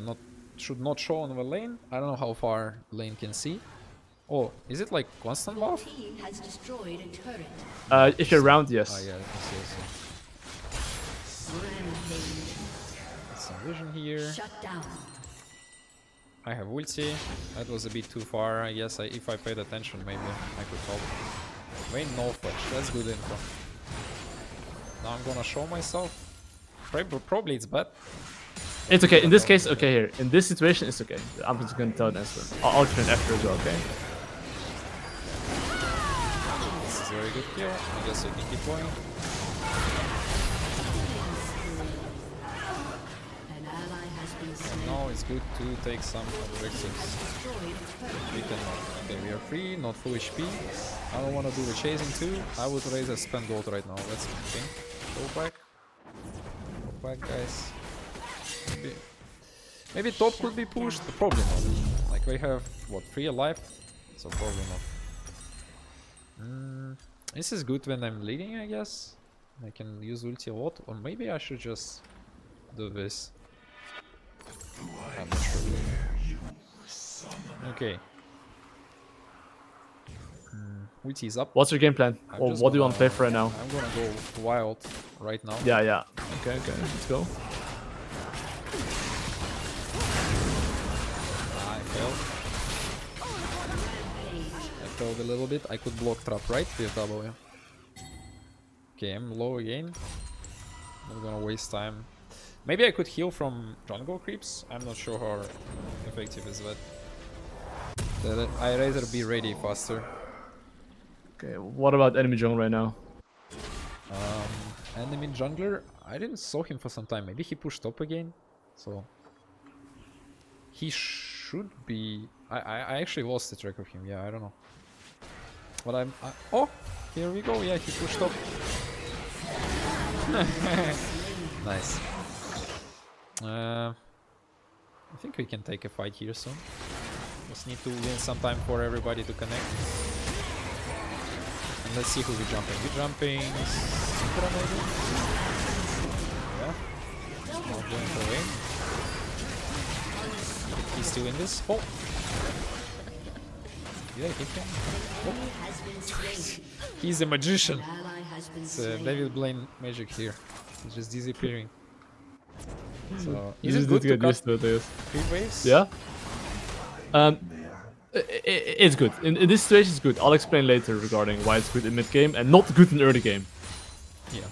Speaker 1: should not show on the lane. I don't know how far lane can see. Oh, is it like constant buff?
Speaker 3: Team has destroyed a turret.
Speaker 2: If you're around, yes.
Speaker 1: Oh yeah, I see.
Speaker 3: Rampage.
Speaker 1: Some vision here.
Speaker 3: Shut down.
Speaker 1: I have ulti. That was a bit too far. I guess if I paid attention, maybe I could help. Wait, no flash. That's good info. Now I'm gonna show myself. Probably it's bad.
Speaker 2: It's okay. In this case, okay here. In this situation, it's okay. I'm just gonna tell an answer. I'll turn after as well, okay?
Speaker 1: This is a very good kill. I guess I can keep going.
Speaker 3: An ally has been slain.
Speaker 1: Now it's good to take some objectives. We can. Okay, we are free, not full HP. I don't want to do the chasing too. I would raise a spend gold right now. Let's think. Go back. Go back, guys. Maybe top could be pushed, but probably not. Like we have what 3 alive, so probably not. This is good when I'm leading, I guess. I can use ulti a lot, or maybe I should just do this. I'm not sure. Okay. Ulti is up.
Speaker 2: What's your game plan? Or what do you want to play for right now?
Speaker 1: I'm gonna go wild right now.
Speaker 2: Yeah. Okay, let's go.
Speaker 1: I failed. I failed a little bit. I could block trap right with W. Okay, I'm low again. I'm gonna waste time. Maybe I could heal from jungle creeps. I'm not sure how effective is that. I'd rather be ready faster.
Speaker 2: Okay, what about enemy jungle right now?
Speaker 1: Enemy jungler, I didn't saw him for some time. Maybe he pushed top again. So he should be. I actually lost the track of him. Yeah, I don't know. But oh, here we go. Yeah, he pushed up. Nice. I think we can take a fight here soon. Just need to win some time for everybody to connect. And let's see who we're jumping. We're jumping Syndra maybe? Yeah. Not going for away. He's still in this. Oh! Did I hit him? Oh. He's a magician. It's David Blaine magic here. He's just disappearing. So, is it good to cut 3 waves?
Speaker 2: Yeah. It's good. In this situation, it's good. I'll explain later regarding why it's good in mid game and not good in early game.
Speaker 1: Yeah.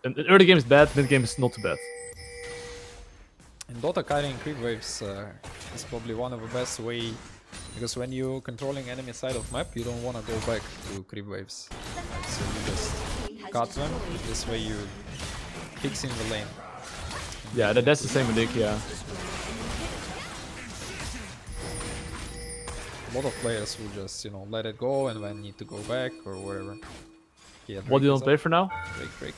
Speaker 2: And early game is bad, mid game is not too bad.
Speaker 1: In Dota, carrying creep waves is probably one of the best way, because when you're controlling enemy side of map, you don't want to go back to creep waves. Like, so you just cut them. This way you fix in the lane.
Speaker 2: Yeah, that's the same with Nick, yeah.
Speaker 1: A lot of players will just, let it go and then need to go back or whatever. Yeah,
Speaker 2: what do you want to play for now?
Speaker 1: Break.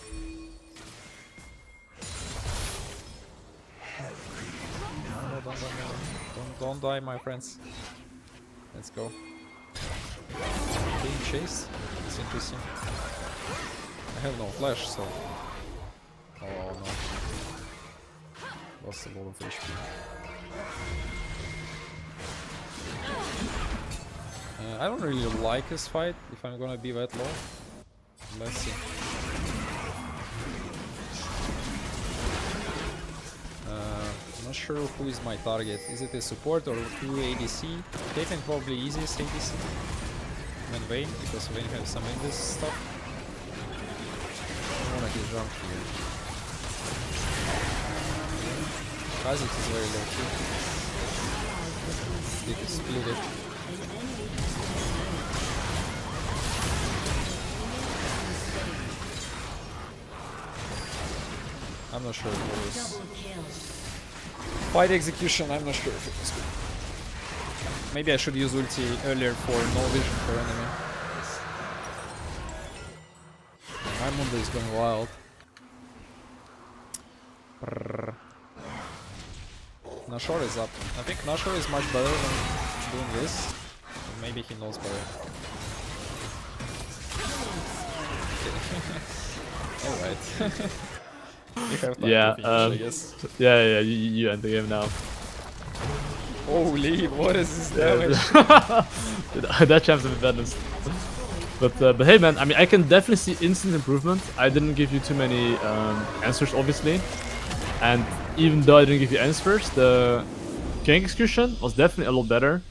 Speaker 1: No, don't die, my friends. Let's go. Being chased? It's interesting. I have no flash, so... Oh no. Lost a lot of HP. I don't really like this fight, if I'm gonna be that low. Let's see. I'm not sure who is my target. Is it a support or who ADC? Caitlyn probably easiest ADC. And Vayne, because Vayne has some in this stuff. I wanna get jump here. Kha'Zix is very low too. They could split it. I'm not sure if it was fight execution. I'm not sure if it was good. Maybe I should use ulti earlier for no vision for enemy. My Mundo is going wild. Nashor is up. I think Nashor is much better than doing this. Or maybe he knows better. Alright.
Speaker 2: Yeah, yeah, you end the game now.
Speaker 1: Holy, what is this
Speaker 2: Yeah,
Speaker 1: damage?
Speaker 2: that champ's a bit balanced. But hey man, I mean, I can definitely see instant improvement. I didn't give you too many answers, obviously. And even though I didn't give you answers, the gank execution was definitely a lot better.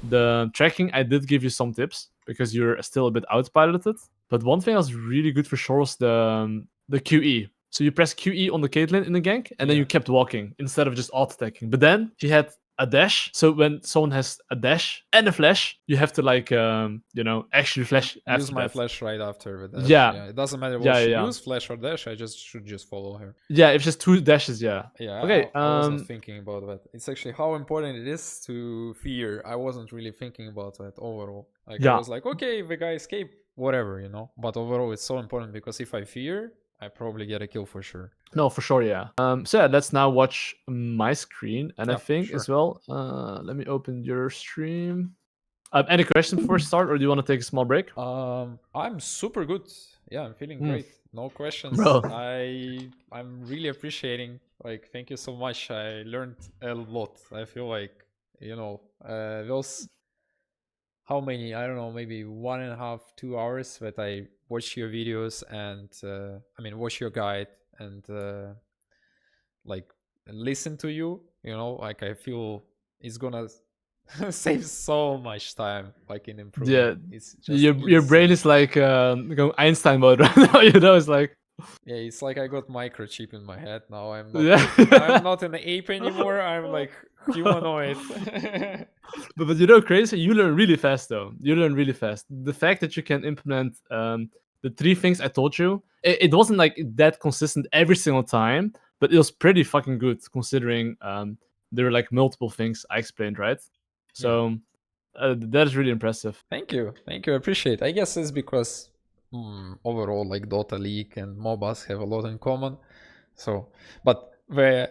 Speaker 2: The tracking, I did give you some tips because you're still a bit outpiloted. But one thing that was really good for sure was the QE. So you press QE on the Caitlyn in the gank, and then you kept walking instead of just auto-attacking. But then she had a dash. So when someone has a dash and a flash, you have to like actually flash after
Speaker 1: Use my
Speaker 2: that.
Speaker 1: flash right after the dash.
Speaker 2: Yeah.
Speaker 1: It doesn't matter what
Speaker 2: Yeah,
Speaker 1: she
Speaker 2: yeah.
Speaker 1: use, flash or dash. I should just follow her.
Speaker 2: Yeah, if just 2 dashes, yeah.
Speaker 1: Yeah.
Speaker 2: Okay.
Speaker 1: I wasn't thinking about that. It's actually how important it is to fear. I wasn't really thinking about that overall. Like I was like, okay, if the guy escape, whatever, you know. But overall, it's so important because if I fear, I probably get a kill for sure.
Speaker 2: No, for sure, yeah. So yeah, let's now watch my screen, and I think as well. Let me open your stream. Any questions before we start, or do you want to take a small break?
Speaker 1: I'm super good. Yeah, I'm feeling great. No questions.
Speaker 2: Bro.
Speaker 1: I'm really appreciating. Like, thank you so much. I learned a lot. I feel like, those how many, I don't know, maybe 1.5, 2 hours that I watch your videos and watch your guide and like listen to you, like I feel it's gonna save so much time, like in improving.
Speaker 2: Yeah,
Speaker 1: it's just
Speaker 2: your brain is like going Einstein mode right now. It's like,
Speaker 1: yeah, it's like I got microchip in my head now. I'm not
Speaker 2: Yeah.
Speaker 1: I'm not an ape anymore. I'm like humanoid.
Speaker 2: But crazy, you learn really fast though. You learn really fast. The fact that you can implement the 3 things I told you, it wasn't like that consistent every single time, but it was pretty fucking good considering there were like multiple things I explained, right? So that is really impressive.
Speaker 1: Thank you. I appreciate it. I guess it's because overall, like Dota League and MOBAs have a lot in common. So, but the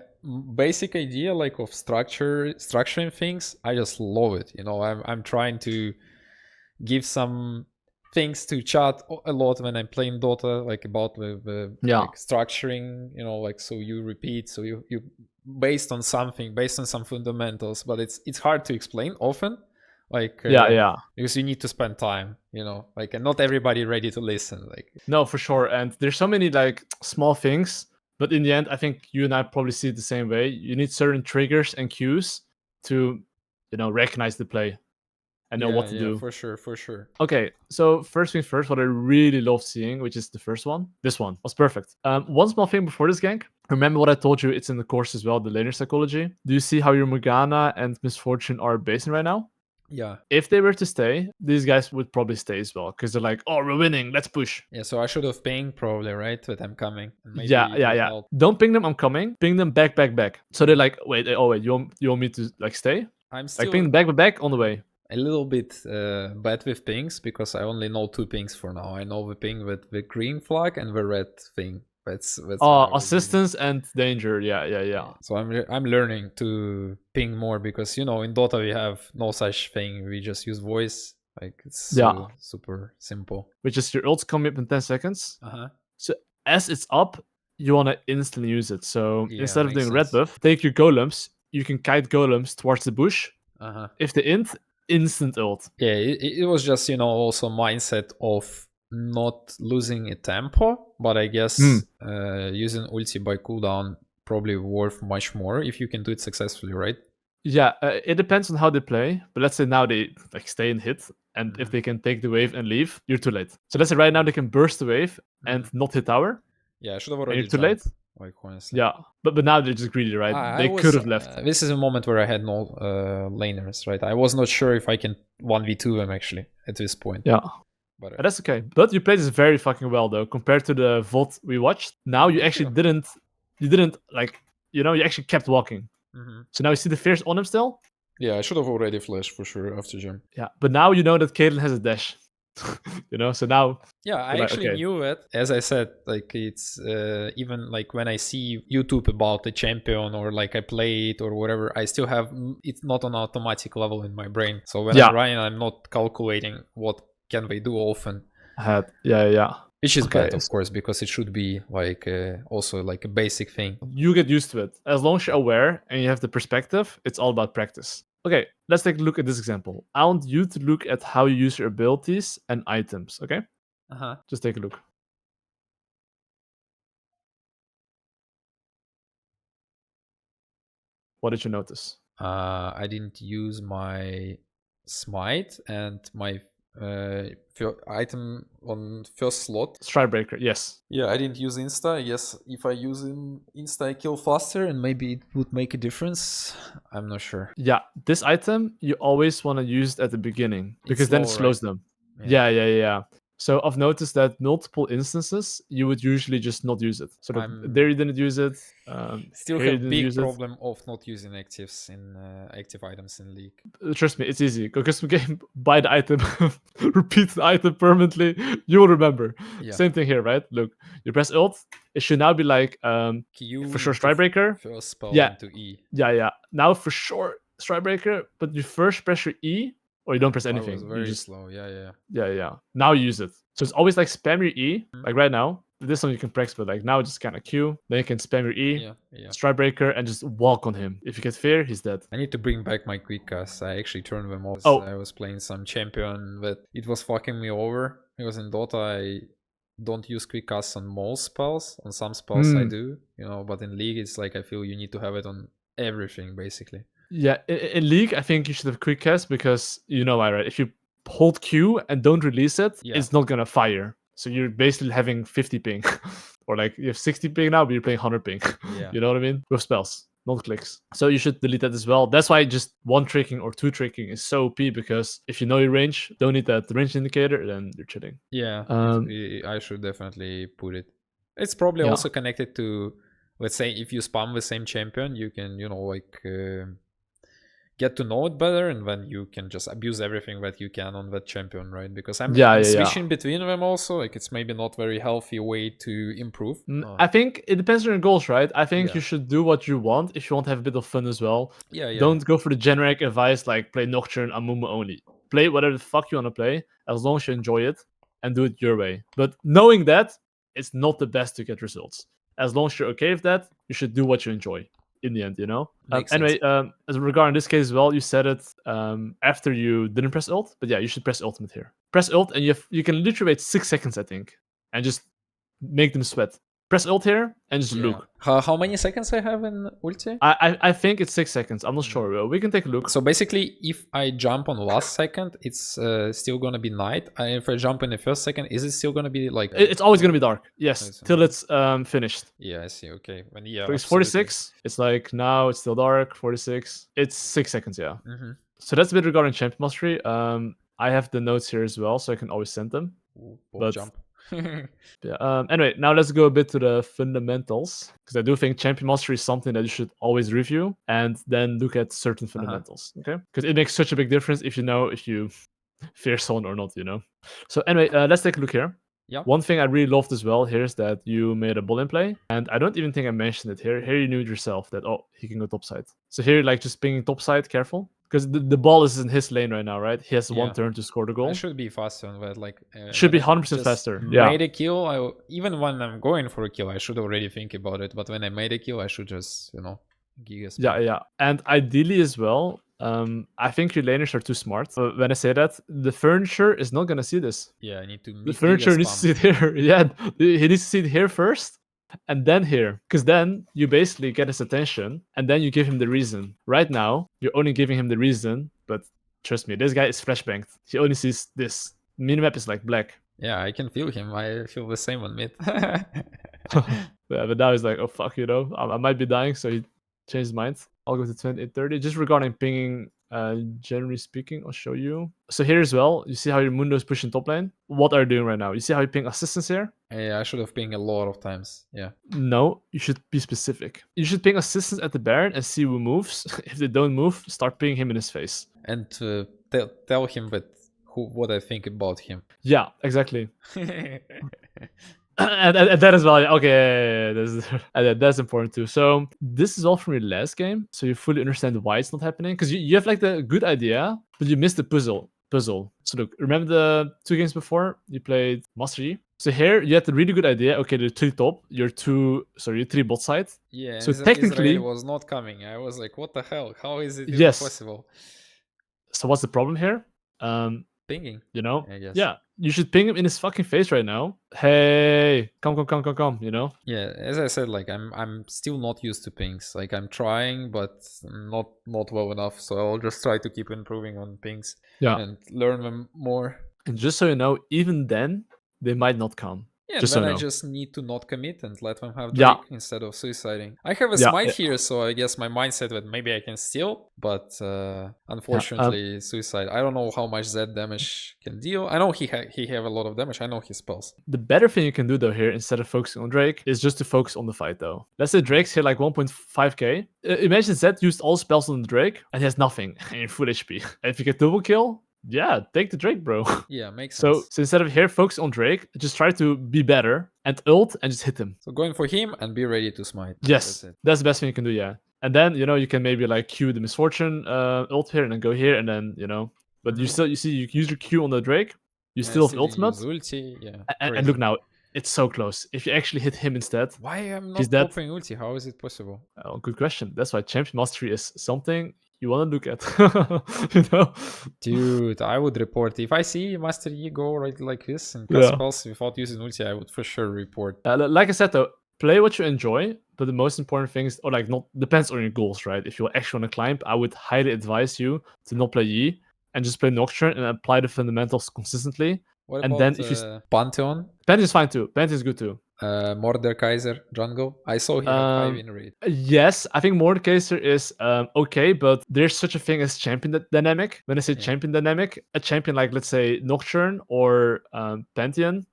Speaker 1: basic idea, like of structuring things, I just love it. I'm trying to give some things to chat a lot when I'm playing Dota, like about the like structuring. Like so you repeat, so you based on something, based on some fundamentals, but it's hard to explain often. Like because you need to spend time, like, and not everybody ready to listen. Like,
Speaker 2: no, for sure. And there's so many like small things, but in the end, I think you and I probably see it the same way. You need certain triggers and cues to recognize the play and know what to do.
Speaker 1: For sure.
Speaker 2: Okay, so first things first, what I really love seeing, which is the first one, this one was perfect. One small thing before this gank, remember what I told you, it's in the course as well, the laner psychology. Do you see how your Morgana and Misfortune are basing right now?
Speaker 1: Yeah.
Speaker 2: If they were to stay, these guys would probably stay as well, because they're like, oh, we're winning, let's push.
Speaker 1: Yeah, so I should have pinged probably, right, that I'm coming.
Speaker 2: Yeah. Don't ping them, I'm coming. Ping them back. So they're like, wait, you want me to like stay?
Speaker 1: I'm still
Speaker 2: like ping back on the way.
Speaker 1: A little bit bad with pings because I only know 2 pings for now. I know the ping with the green flag and the red thing. That's
Speaker 2: assistance and danger. Yeah.
Speaker 1: So I'm learning to ping more because in Dota we have no such thing. We just use voice. Like it's super simple.
Speaker 2: Which is your ult's coming up in 10 seconds. So as it's up, you want to instantly use it. So instead of doing red buff, take your golems. You can kite golems towards the bush. If they instant ult.
Speaker 1: Yeah, it was just also mindset of not losing a tempo, but I guess using ulti by cooldown probably worth much more if you can do it successfully, right?
Speaker 2: Yeah, it depends on how they play, but let's say now they like stay and hit, and if they can take the wave and leave, you're too late. So let's say right now they can burst the wave and not hit tower.
Speaker 1: Yeah, I should have already
Speaker 2: you're too late.
Speaker 1: Like honestly.
Speaker 2: Yeah, but now they're just greedy, right? They could have left.
Speaker 1: This is a moment where I had no laners, right? I was not sure if I can 1v2 them actually at this point.
Speaker 2: Yeah. But that's okay. But you played this very fucking well though, compared to the VOD we watched. Now you actually didn't like, you actually kept walking. So now you see the fears on him still?
Speaker 1: Yeah, I should have already flashed for sure after gym.
Speaker 2: Yeah, but now you know that Caitlyn has a dash. So now...
Speaker 1: Yeah, I actually knew it. As I said, like it's even like when I see YouTube about the champion or like I play it or whatever, I still have... It's not on automatic level in my brain. So when I'm running, I'm not calculating what can they do often.
Speaker 2: Yeah.
Speaker 1: Which is bad, of course, because it should be like also like a basic thing.
Speaker 2: You get used to it. As long as you're aware and you have the perspective, it's all about practice. Okay, let's take a look at this example. I want you to look at how you use your abilities and items, okay? Just take a look. What did you notice?
Speaker 1: I didn't use my smite and my item on first slot.
Speaker 2: Strikebreaker, yes.
Speaker 1: Yeah, I didn't use insta. Yes, if I use insta, I kill faster, and maybe it would make a difference. I'm not sure.
Speaker 2: Yeah, this item you always want to use it at the beginning because then it
Speaker 1: slow,
Speaker 2: slows
Speaker 1: right?
Speaker 2: them. Yeah. So I've noticed that multiple instances you would usually just not use it. So look, there you didn't use it.
Speaker 1: Still
Speaker 2: here you
Speaker 1: have
Speaker 2: didn't
Speaker 1: big
Speaker 2: use it.
Speaker 1: problem of not using actives in active items in League.
Speaker 2: Trust me, it's easy. Go custom game, buy the item, repeat the item permanently. You will remember.
Speaker 1: Yeah.
Speaker 2: Same thing here, right? Look, you press ult. It should now be like
Speaker 1: Q
Speaker 2: for sure
Speaker 1: into
Speaker 2: Strikebreaker.
Speaker 1: First spell
Speaker 2: Yeah.
Speaker 1: into E.
Speaker 2: Yeah. Now for sure Strikebreaker, but you first press your E or you don't press anything.
Speaker 1: It was very
Speaker 2: you just
Speaker 1: slow. Yeah.
Speaker 2: Yeah. Now you use it. So it's always like spam your E, like right now. This one you can press, but like now just kind of Q. Then you can spam your E, Strikebreaker, and just walk on him. If you get fear, he's dead.
Speaker 1: I need to bring back my quick cast. I actually turned them off.
Speaker 2: Oh.
Speaker 1: I was playing some champion, but it was fucking me over. Because in Dota, I don't use quick cast on most spells. On some spells I do, but in League, it's like I feel you need to have it on everything, basically.
Speaker 2: Yeah, in League, I think you should have quick cast because you know why, right? If you hold Q and don't release it, it's not gonna fire. So you're basically having 50 ping. Or like you have 60 ping now, but you're playing 100 ping.
Speaker 1: Yeah.
Speaker 2: You know what I mean? With spells, not clicks. So you should delete that as well. That's why just one tricking or two tricking is so OP because if you know your range, don't need that range indicator, then you're chilling.
Speaker 1: Yeah, I should definitely put it. It's probably also connected to, let's say, if you spam the same champion, you can, get to know it better, and then you can just abuse everything that you can on that champion, right? Because I'm switching between them also. Like, it's maybe not very healthy way to improve.
Speaker 2: I think it depends on your goals, right? I think you should do what you want if you want to have a bit of fun as well.
Speaker 1: Yeah.
Speaker 2: Don't go for the generic advice like play Nocturne, Amumu only. Play whatever the fuck you want to play, as long as you enjoy it, and do it your way. But knowing that, it's not the best to get results. As long as you're okay with that, you should do what you enjoy. In the end, anyway, as regarding this case as well, you said it after you didn't press ult, but yeah, you should press ultimate here. Press ult, and you can literally wait 6 seconds, I think, and just make them sweat. Press ult here and just look.
Speaker 1: How many seconds I have in ulti?
Speaker 2: I think it's 6 seconds. I'm not sure. We can take a look.
Speaker 1: So basically, if I jump on last second, it's still gonna be night. If I jump in the first second, is it still gonna be like?
Speaker 2: It's always gonna be dark. Yes, till it's finished.
Speaker 1: Yeah, I see. Okay.
Speaker 2: So it's 46. It's like now it's still dark. 46. It's 6 seconds. Yeah. So that's a bit regarding champion mastery. I have the notes here as well, so I can always send them.
Speaker 1: But jump.
Speaker 2: Yeah. Anyway, now let's go a bit to the fundamentals, because I do think champion mastery is something that you should always review and then look at certain fundamentals. Okay, because it makes such a big difference if you fear someone or not. So anyway, let's take a look here.
Speaker 1: Yeah.
Speaker 2: One thing I really loved as well here is that you made a ball in play, and I don't even think I mentioned it here. Here you knew it yourself that he can go topside. So here like just pinging topside, careful. Because the ball is in his lane right now, right? He has one turn to score the goal.
Speaker 1: I should be faster on that. Like
Speaker 2: should be 100% faster. Yeah.
Speaker 1: Made a kill. Even when I'm going for a kill, I should already think about it. But when I made a kill, I should just giga speed.
Speaker 2: Yeah. And ideally as well, I think your laners are too smart. When I say that, the furniture is not gonna see this.
Speaker 1: Yeah, I need to.
Speaker 2: The furniture needs to see it here. Yeah, he needs to see it here first. And then here, because then you basically get his attention and then you give him the reason. Right now, you're only giving him the reason, but trust me, this guy is flashbanged. He only sees this. Minimap is like black.
Speaker 1: Yeah, I can feel him. I feel the same on mid.
Speaker 2: Yeah, but now he's like, oh fuck, I might be dying, so he changed his mind. I'll go to 2830. Just regarding pinging, generally speaking, I'll show you. So here as well, you see how your Mundo is pushing top lane? What are you doing right now? You see how you ping assistance here?
Speaker 1: Yeah, I should have pinged a lot of times. Yeah.
Speaker 2: No, you should be specific. You should ping assistance at the Baron and see who moves. If they don't move, start pinging him in his face.
Speaker 1: And tell him what I think about him.
Speaker 2: Yeah, exactly. and that as well. Okay, that's important too. So this is all from your last game, so you fully understand why it's not happening. Because you have like the good idea, but you missed the puzzle. So look, remember the 2 games before you played Master Yi? So here you had the really good idea. Okay, the 3 top, your 3 bot side.
Speaker 1: Yeah,
Speaker 2: So
Speaker 1: and
Speaker 2: technically,
Speaker 1: Israel was not coming. I was like, what the hell? How is it even
Speaker 2: yes.
Speaker 1: possible?
Speaker 2: So what's the problem here?
Speaker 1: Pinging,
Speaker 2: You know,
Speaker 1: I guess.
Speaker 2: yeah, you should ping him in his fucking face right now. Hey, come, you know.
Speaker 1: Yeah, as I said, like I'm still not used to pings. Like I'm trying, but not well enough. So I'll just try to keep improving on pings and learn them more.
Speaker 2: And just so you know, even then they might not come.
Speaker 1: Yeah,
Speaker 2: just
Speaker 1: and then
Speaker 2: so
Speaker 1: I
Speaker 2: you know.
Speaker 1: just need to not commit and let them have Drake instead of suiciding. I have a smite here, so I guess my mindset that maybe I can steal, but unfortunately suicide. I don't know how much Z damage can deal. I know he have a lot of damage. I know his spells.
Speaker 2: The better thing you can do though here, instead of focusing on Drake, is just to focus on the fight though. Let's say Drake's here like 1.5k. Imagine Zed used all spells on the Drake and he has nothing in full HP. And if you get double kill, yeah, take the Drake, bro.
Speaker 1: Yeah, makes sense.
Speaker 2: So instead of here, focus on Drake, just try to be better and ult and just hit him.
Speaker 1: So going for him and be ready to smite.
Speaker 2: Yes, that's the best thing you can do, yeah. And then, you know, you can maybe like Q the Misfortune ult here and then go here and then, you know. But you see, you use your Q on the Drake, you still have ultimate.
Speaker 1: Ulti, yeah.
Speaker 2: And look now, it's so close. If you actually hit him instead,
Speaker 1: why am not popping ulti? How is it possible?
Speaker 2: Oh, good question. That's why champion mastery is something you want to look at. You know,
Speaker 1: dude, I would report if I see Master Yi go right like this and cast spells without using ulti. I would for sure report.
Speaker 2: Like I said though, play what you enjoy, but the most important thing is, or like, not depends on your goals, right? If you actually want to climb, I would highly advise you to not play Yi and just play Nocturne and apply the fundamentals consistently.
Speaker 1: What
Speaker 2: and
Speaker 1: about
Speaker 2: then if you
Speaker 1: Pantheon?
Speaker 2: Pantheon is fine too. Pantheon is good too.
Speaker 1: Mordekaiser jungle. I saw he had 5 in raid.
Speaker 2: Yes, I think Mordekaiser is okay, but there's such a thing as champion dynamic. When I say champion dynamic, a champion like, let's say, Nocturne or Pantheon.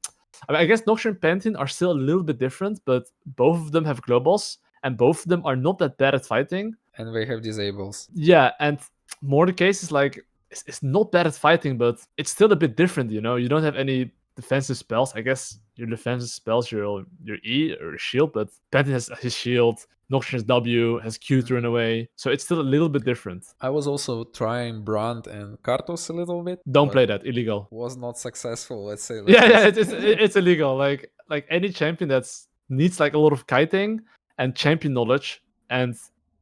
Speaker 2: I mean, I guess Nocturne and Pantheon are still a little bit different, but both of them have globals, and both of them are not that bad at fighting.
Speaker 1: And they have disables.
Speaker 2: Yeah, and Mordekaiser is like, it's not bad at fighting, but it's still a bit different, you know? You don't have any defensive spells. I guess your defensive spells, your E or shield, but Pantheon has his shield, Nocturne has W, has Q to run away, so it's still a little bit different.
Speaker 1: I was also trying Brand and Karthus a little bit.
Speaker 2: Don't play that, illegal.
Speaker 1: Was not successful, let's say.
Speaker 2: It's illegal. Like any champion that needs like a lot of kiting and champion knowledge, and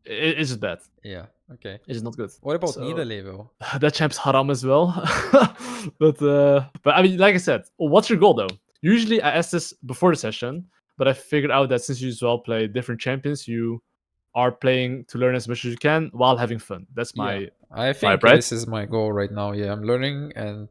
Speaker 2: it's just bad.
Speaker 1: Yeah. Okay.
Speaker 2: It's not good.
Speaker 1: What about Niederlevel?
Speaker 2: That champ's haram as well. but I mean, like I said, what's your goal though? Usually I ask this before the session, but I figured out that since you as well play different champions, you are playing to learn as much as you can while having fun. That's my
Speaker 1: I think
Speaker 2: vibe, right?
Speaker 1: this is my goal right now. Yeah, I'm learning and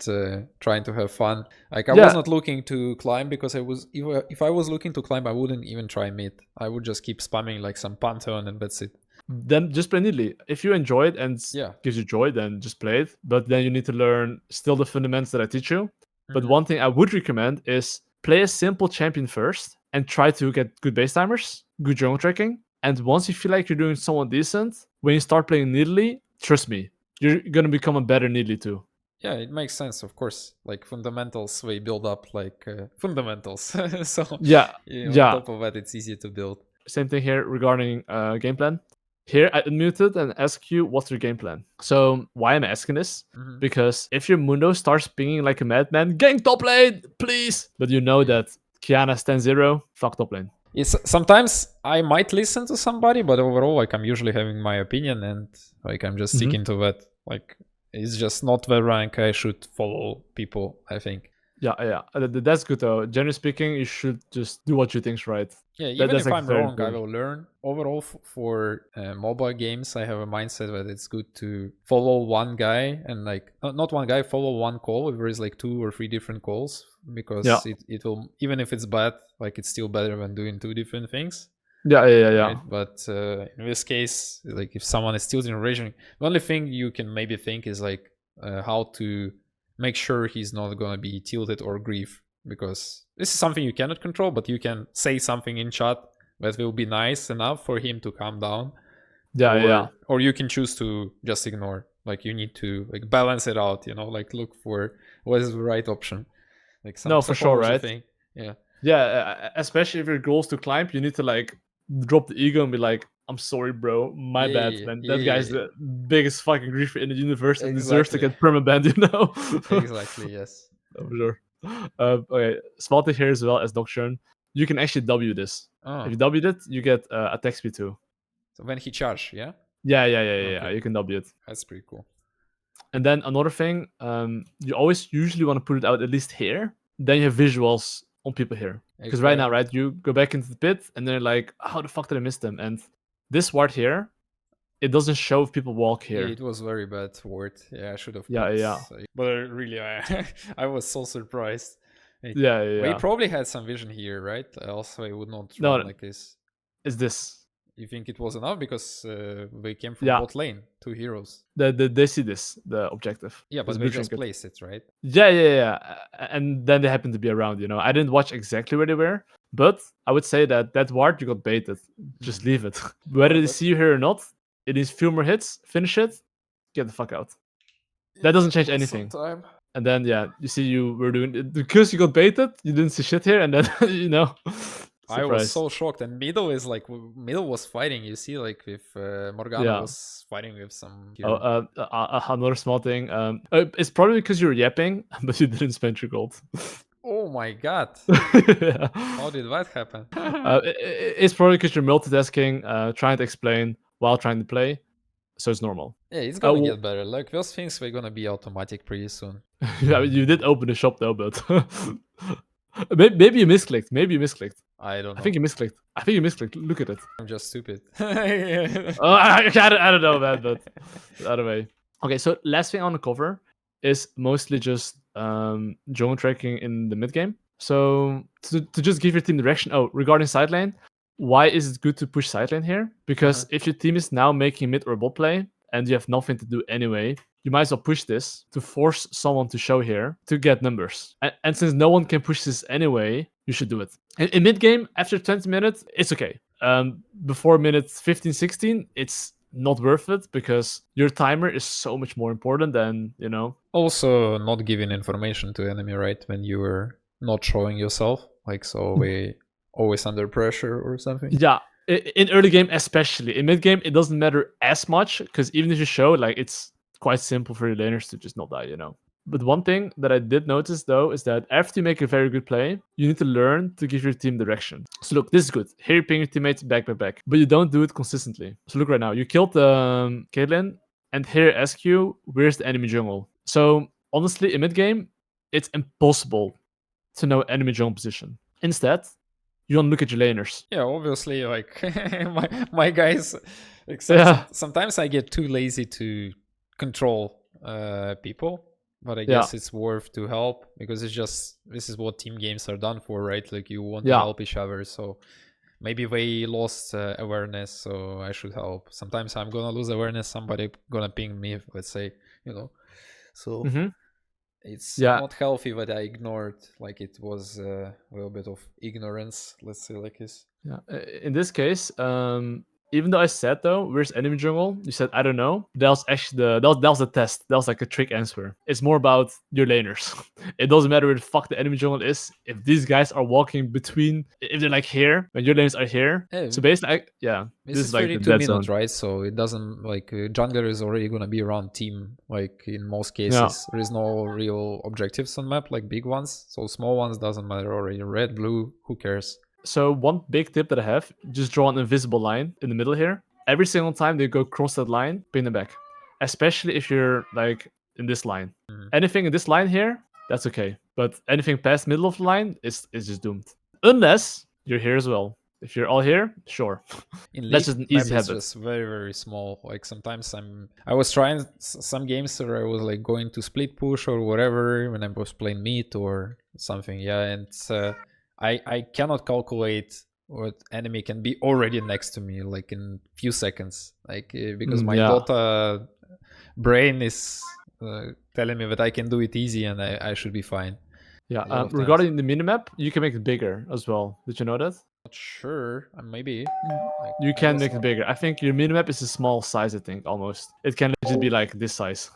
Speaker 1: trying to have fun. Like I was not looking to climb because if I was looking to climb, I wouldn't even try mid. I would just keep spamming like some Pantheon and that's it.
Speaker 2: Then just play neatly. If you enjoy it and gives you joy, then just play it. But then you need to learn still the fundamentals that I teach you. But one thing I would recommend is play a simple champion first and try to get good base timers, good jungle tracking. And once you feel like you're doing somewhat decent, when you start playing Nidalee, trust me, you're gonna become a better Nidalee too.
Speaker 1: Yeah, it makes sense, of course. Like fundamentals, they build up like fundamentals. So on top of that, it's easier to build.
Speaker 2: Same thing here regarding game plan. Here, I unmuted and ask you what's your game plan. So why am I asking this? Because if your Mundo starts pinging like a madman, gank top lane, please! But you know that Kiana stands 0, fuck top lane.
Speaker 1: Sometimes I might listen to somebody, but overall, like I'm usually having my opinion and like I'm just sticking to that. Like it's just not the rank I should follow people, I think.
Speaker 2: Yeah, that's good though. Generally speaking, you should just do what you think's right.
Speaker 1: Yeah, even if I'm wrong, I will learn. Overall, for mobile games, I have a mindset that it's good to follow one guy and like not one guy, follow one call. If there is like 2 or 3 different calls, because it will, even if it's bad, like it's still better than doing 2 different things.
Speaker 2: Yeah.
Speaker 1: Right? But in this case, like if someone is still in raging, the only thing you can maybe think is like how to make sure he's not gonna be tilted or grief, because this is something you cannot control, but you can say something in chat that will be nice enough for him to calm down. Or you can choose to just ignore. Like you need to like balance it out, you know, like look for what is the right option. Like
Speaker 2: no, for sure, right?
Speaker 1: Thing.
Speaker 2: Yeah, especially if your goal is to climb, you need to like drop the ego and be like, I'm sorry, bro, my bad, man. That guy's the biggest fucking griefer in the universe and deserves to get permabanned, you know?
Speaker 1: Exactly, yes.
Speaker 2: For sure. Okay, spotted here as well as Nocturne. You can actually W this. If you W it, you get attack speed too.
Speaker 1: So when he charge, yeah?
Speaker 2: Yeah.
Speaker 1: Okay.
Speaker 2: You can W it.
Speaker 1: That's pretty cool.
Speaker 2: And then another thing, you always usually want to put it out at least here. Then you have visuals on people here. Because right now, right, you go back into the pit and they're like, how the fuck did I miss them? And this ward here, it doesn't show if people walk here.
Speaker 1: Yeah, it was very bad word. Yeah, I should have.
Speaker 2: Yeah.
Speaker 1: But really, I was so surprised.
Speaker 2: Yeah.
Speaker 1: But he probably had some vision here, right? Else he would not
Speaker 2: No,
Speaker 1: run like this.
Speaker 2: It's this.
Speaker 1: You think it was enough because they came from bot lane, 2 heroes.
Speaker 2: They see this, the objective.
Speaker 1: Yeah, but they just placed it, right?
Speaker 2: Yeah. And then they happen to be around, you know. I didn't watch exactly where they were, but I would say that ward you got baited. Just leave it. Whether they see you here or not, it is few more hits, finish it, get the fuck out. That doesn't change anything. And then you see you were doing it because you got baited, you didn't see shit here, and then you know.
Speaker 1: I was so shocked, and middle was fighting. You see, like with Morgana was fighting with some.
Speaker 2: Another small thing. It's probably because you were yapping, but you didn't spend your gold.
Speaker 1: Oh my god! How did that happen?
Speaker 2: It's probably because you're multitasking, trying to explain while trying to play, so it's normal.
Speaker 1: Yeah, it's gonna get better. Like those things were gonna be automatic pretty soon.
Speaker 2: Yeah, you did open the shop though, but maybe you misclicked.
Speaker 1: I don't know.
Speaker 2: I think you misclicked. Look at it.
Speaker 1: I'm just stupid.
Speaker 2: I don't know, man, but either way. Okay, so last thing I want to cover is mostly just drone tracking in the mid game. So to just give your team direction. Oh, regarding side lane, why is it good to push side lane here? Because if your team is now making mid or bot play and you have nothing to do anyway, you might as well push this to force someone to show here to get numbers. And since no one can push this anyway, you should do it. In mid game, after 20 minutes, it's okay. Before minutes 15, 16, it's not worth it because your timer is so much more important than, you know.
Speaker 1: Also, not giving information to enemy, right? When you were not showing yourself, like, so we always under pressure or something.
Speaker 2: Yeah, in early game especially. In mid game, it doesn't matter as much because even if you show, like, it's quite simple for your laners to just not die, you know. But one thing that I did notice though is that after you make a very good play, you need to learn to give your team direction. So look, this is good. Here you ping your teammates back, but you don't do it consistently. So look right now, you killed Caitlyn, and here I ask you, where's the enemy jungle? So honestly, in mid game, it's impossible to know enemy jungle position. Instead, you want to look at your laners.
Speaker 1: Yeah, obviously, like my guys. Sometimes I get too lazy to control people, but I guess it's worth to help because this is what team games are done for, right? Like you want to help each other, so maybe they lost awareness, so I should help. Sometimes I'm gonna lose awareness, somebody gonna ping me, let's say, you know. So it's not healthy that I ignored, like it was a little bit of ignorance, let's say like this.
Speaker 2: Yeah, in this case, even though I said though, where's enemy jungle? You said I don't know. That was actually that was a test. That was like a trick answer. It's more about your laners. It doesn't matter where the fuck the enemy jungle is. If these guys are walking between, if they're like here, when your laners are here. So basically,
Speaker 1: this is like 32 minutes, right? So it doesn't like jungler is already gonna be around team. Like in most cases, there is no real objectives on map, like big ones. So small ones doesn't matter already. Red, blue, who cares?
Speaker 2: So one big tip that I have, just draw an invisible line in the middle here. Every single time they go cross that line, pin them back. Especially if you're like in this line. Anything in this line here, that's okay. But anything past middle of the line is just doomed. Unless you're here as well. If you're all here, sure. That's just an easy habit.
Speaker 1: It's just very, very small. Like sometimes I was trying some games where I was like going to split push or whatever when I was playing mid or something. Yeah, and I cannot calculate what enemy can be already next to me like in few seconds, like because my Dota brain is telling me that I can do it easy and I should be fine.
Speaker 2: Yeah, regarding the minimap, you can make it bigger as well. Did you know that?
Speaker 1: Not sure, maybe.
Speaker 2: Like, you can make it bigger. I think your minimap is a small size, I think, almost. It can just be like this size.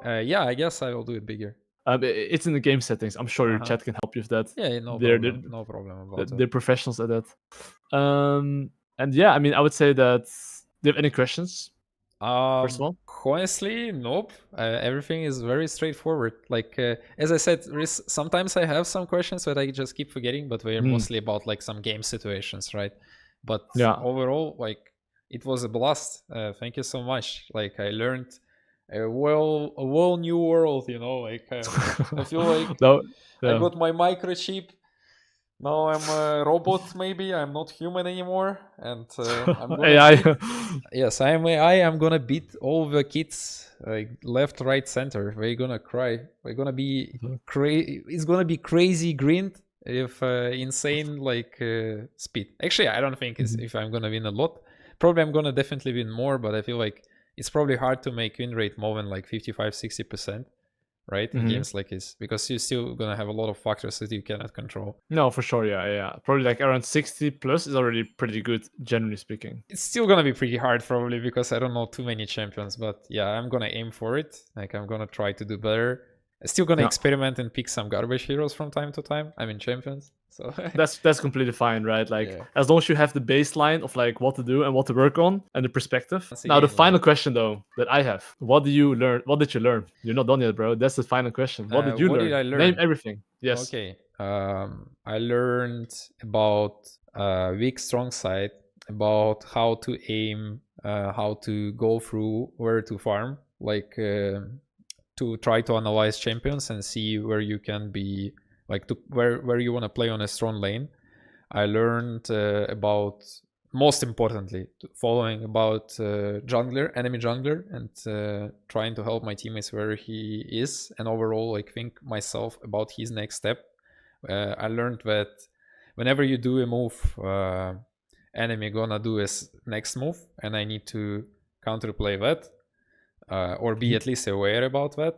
Speaker 1: Yeah, I guess I will do it bigger.
Speaker 2: It's in the game settings. I'm sure your chat can help you with that.
Speaker 1: Yeah, no problem about that.
Speaker 2: They're professionals at that. And yeah, I mean, I would say that. Do you have any questions? First of all?
Speaker 1: Honestly, nope. Everything is very straightforward. Like as I said, sometimes I have some questions that I just keep forgetting, but they're mostly about like some game situations, right? But overall, like it was a blast. Thank you so much. Like I learned a whole new world. You know, like I feel like I got my microchip. Now I'm a robot, maybe. I'm not human anymore. And I'm gonna
Speaker 2: AI.
Speaker 1: yes, I'm AI. I'm gonna beat all the kids, like left, right, center. They're gonna cry. We're gonna be It's gonna be crazy green if insane like speed. Actually, I don't think it's if I'm gonna win a lot. Probably I'm gonna definitely win more, but I feel like it's probably hard to make win rate more than like 55-60%. Right, in games like this, because you're still gonna have a lot of factors that you cannot control.
Speaker 2: No, for sure, yeah. Probably like around 60 plus is already pretty good, generally speaking.
Speaker 1: It's still gonna be pretty hard probably because I don't know too many champions, but yeah, I'm gonna aim for it. Like I'm gonna try to do better. I'm still gonna experiment and pick some garbage heroes from time to time. I mean champions, so
Speaker 2: that's completely fine, right? Like as long as you have the baseline of like what to do and what to work on and the perspective. Now the final question though that I have: what do you learn? What did you learn? You're not done yet, bro. That's the final question. What did you learn?
Speaker 1: Did I learn?
Speaker 2: Name everything. Yes.
Speaker 1: Okay. I learned about weak strong side, about how to aim, how to go through where to farm, like to try to analyze champions and see where you can be, like to where you want to play on a strong lane. I learned about, most importantly, following about enemy jungler, and trying to help my teammates where he is, and overall like think myself about his next step. I learned that whenever you do a move, enemy gonna do his next move, and I need to counterplay that, or be at least aware about that.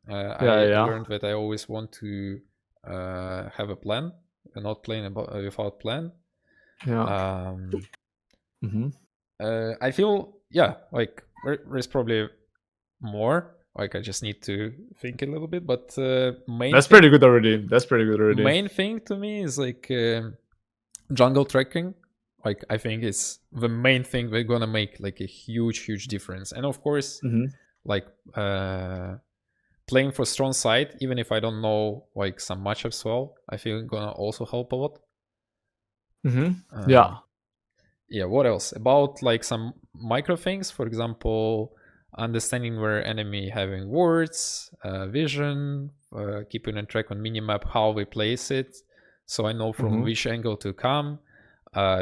Speaker 1: I learned that I always want to have a plan and not playing without plan. I feel like there's probably more. Like I just need to think a little bit, but
Speaker 2: that's pretty good already.
Speaker 1: Main thing to me is like jungle tracking. Like I think it's the main thing we're gonna make like a huge difference. And of course, like playing for strong side, even if I don't know like some matchups well, I feel it's gonna also help a lot. What else about like some micro things? For example, understanding where enemy having wards, vision, keeping a track on minimap how we place it, so I know from which angle to come.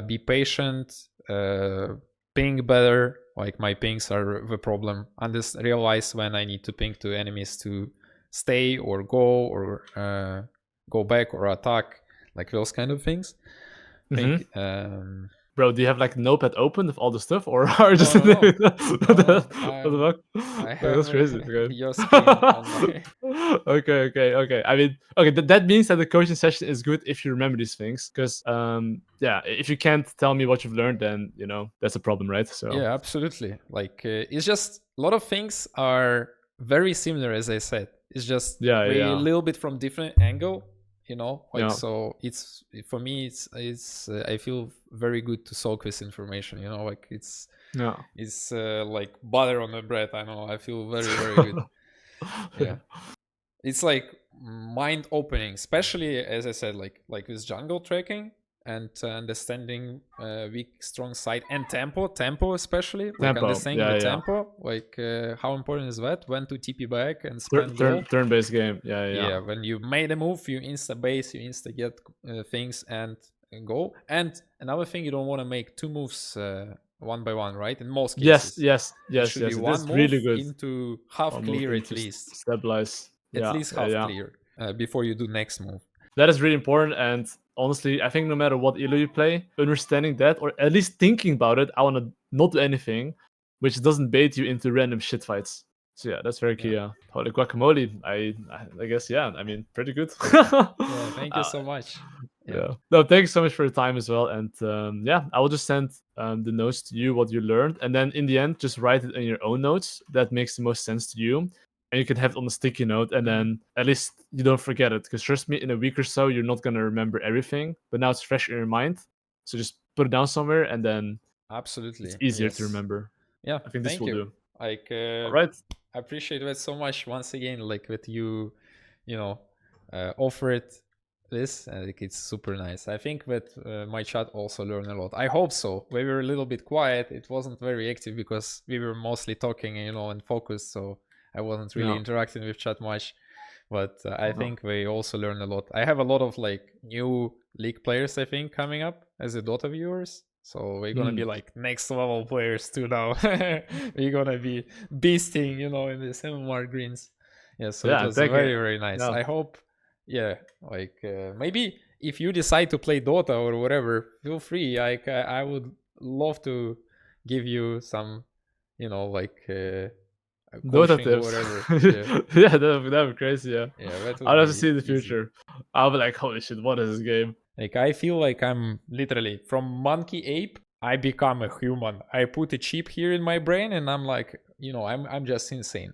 Speaker 1: Be patient, ping better. Like my pings are the problem. Realize when I need to ping to enemies to stay or go, or go back or attack, like those kind of things.
Speaker 2: Bro, do you have like Notepad open with all the stuff, or are just
Speaker 1: no.
Speaker 2: What the fuck?
Speaker 1: I have
Speaker 2: that's crazy. Okay.
Speaker 1: Your screen on my...
Speaker 2: okay. I mean, okay, that means that the coaching session is good if you remember these things, because if you can't tell me what you've learned, then you know that's a problem, right? So
Speaker 1: yeah, absolutely. Like it's just a lot of things are very similar, as I said. It's just a little bit from different angle. You know, like so it's for me it's I feel very good to soak this information, you know, like it's like butter on the bread. I know, I feel very good. It's like mind opening, especially as I said, like with jungle tracking and understanding weak strong side and tempo especially, like understanding the tempo, like how important is that, when to TP back and spend
Speaker 2: turn-based game.
Speaker 1: When you made a move, you insta base, you insta get things and go. And another thing, you don't want to make two moves one by one, right? In most cases,
Speaker 2: yes
Speaker 1: one move
Speaker 2: really good
Speaker 1: into half clear, at least
Speaker 2: stabilize,
Speaker 1: at least half clear before you do next move.
Speaker 2: That is really important. And honestly, I think no matter what elo you play, understanding that, or at least thinking about it, I want to not do anything which doesn't bait you into random shit fights. So yeah, that's very key. Holy guacamole. I guess, I mean, pretty good.
Speaker 1: Thank you so much.
Speaker 2: No, thanks so much for your time as well. And I will just send the notes to you, what you learned, and then in the end just write it in your own notes that makes the most sense to you. And you can have it on a sticky note, and then at least you don't forget it. Because trust me, in a week or so, you're not going to remember everything. But now it's fresh in your mind. So just put it down somewhere, and then
Speaker 1: absolutely
Speaker 2: it's easier to remember.
Speaker 1: Yeah,
Speaker 2: I think this will do.
Speaker 1: Like,
Speaker 2: All right.
Speaker 1: I appreciate that so much once again, like that you know, offered this, and like, it's super nice. I think that my chat also learned a lot. I hope so. We were a little bit quiet. It wasn't very active because we were mostly talking, and focused, so I wasn't really interacting with chat much. But I think they also learn a lot. I have a lot of like new league players, I think, coming up as a Dota viewers. So we're gonna be like next level players too now. We're gonna be beasting, in the MMR greens. Yeah, so it was very, very nice.
Speaker 2: Yeah.
Speaker 1: I hope, like maybe if you decide to play Dota or whatever, feel free. Like I would love to give you some, like
Speaker 2: Dota
Speaker 1: coaching or
Speaker 2: tips.
Speaker 1: whatever.
Speaker 2: Yeah, that'd be crazy. Yeah.
Speaker 1: That would
Speaker 2: I'd love
Speaker 1: be
Speaker 2: to see in the
Speaker 1: easy.
Speaker 2: future. I'll be like, holy shit, what is this game?
Speaker 1: Like I feel like I'm literally from monkey ape. I become a human. I put a chip here in my brain, and I'm like, I'm just insane.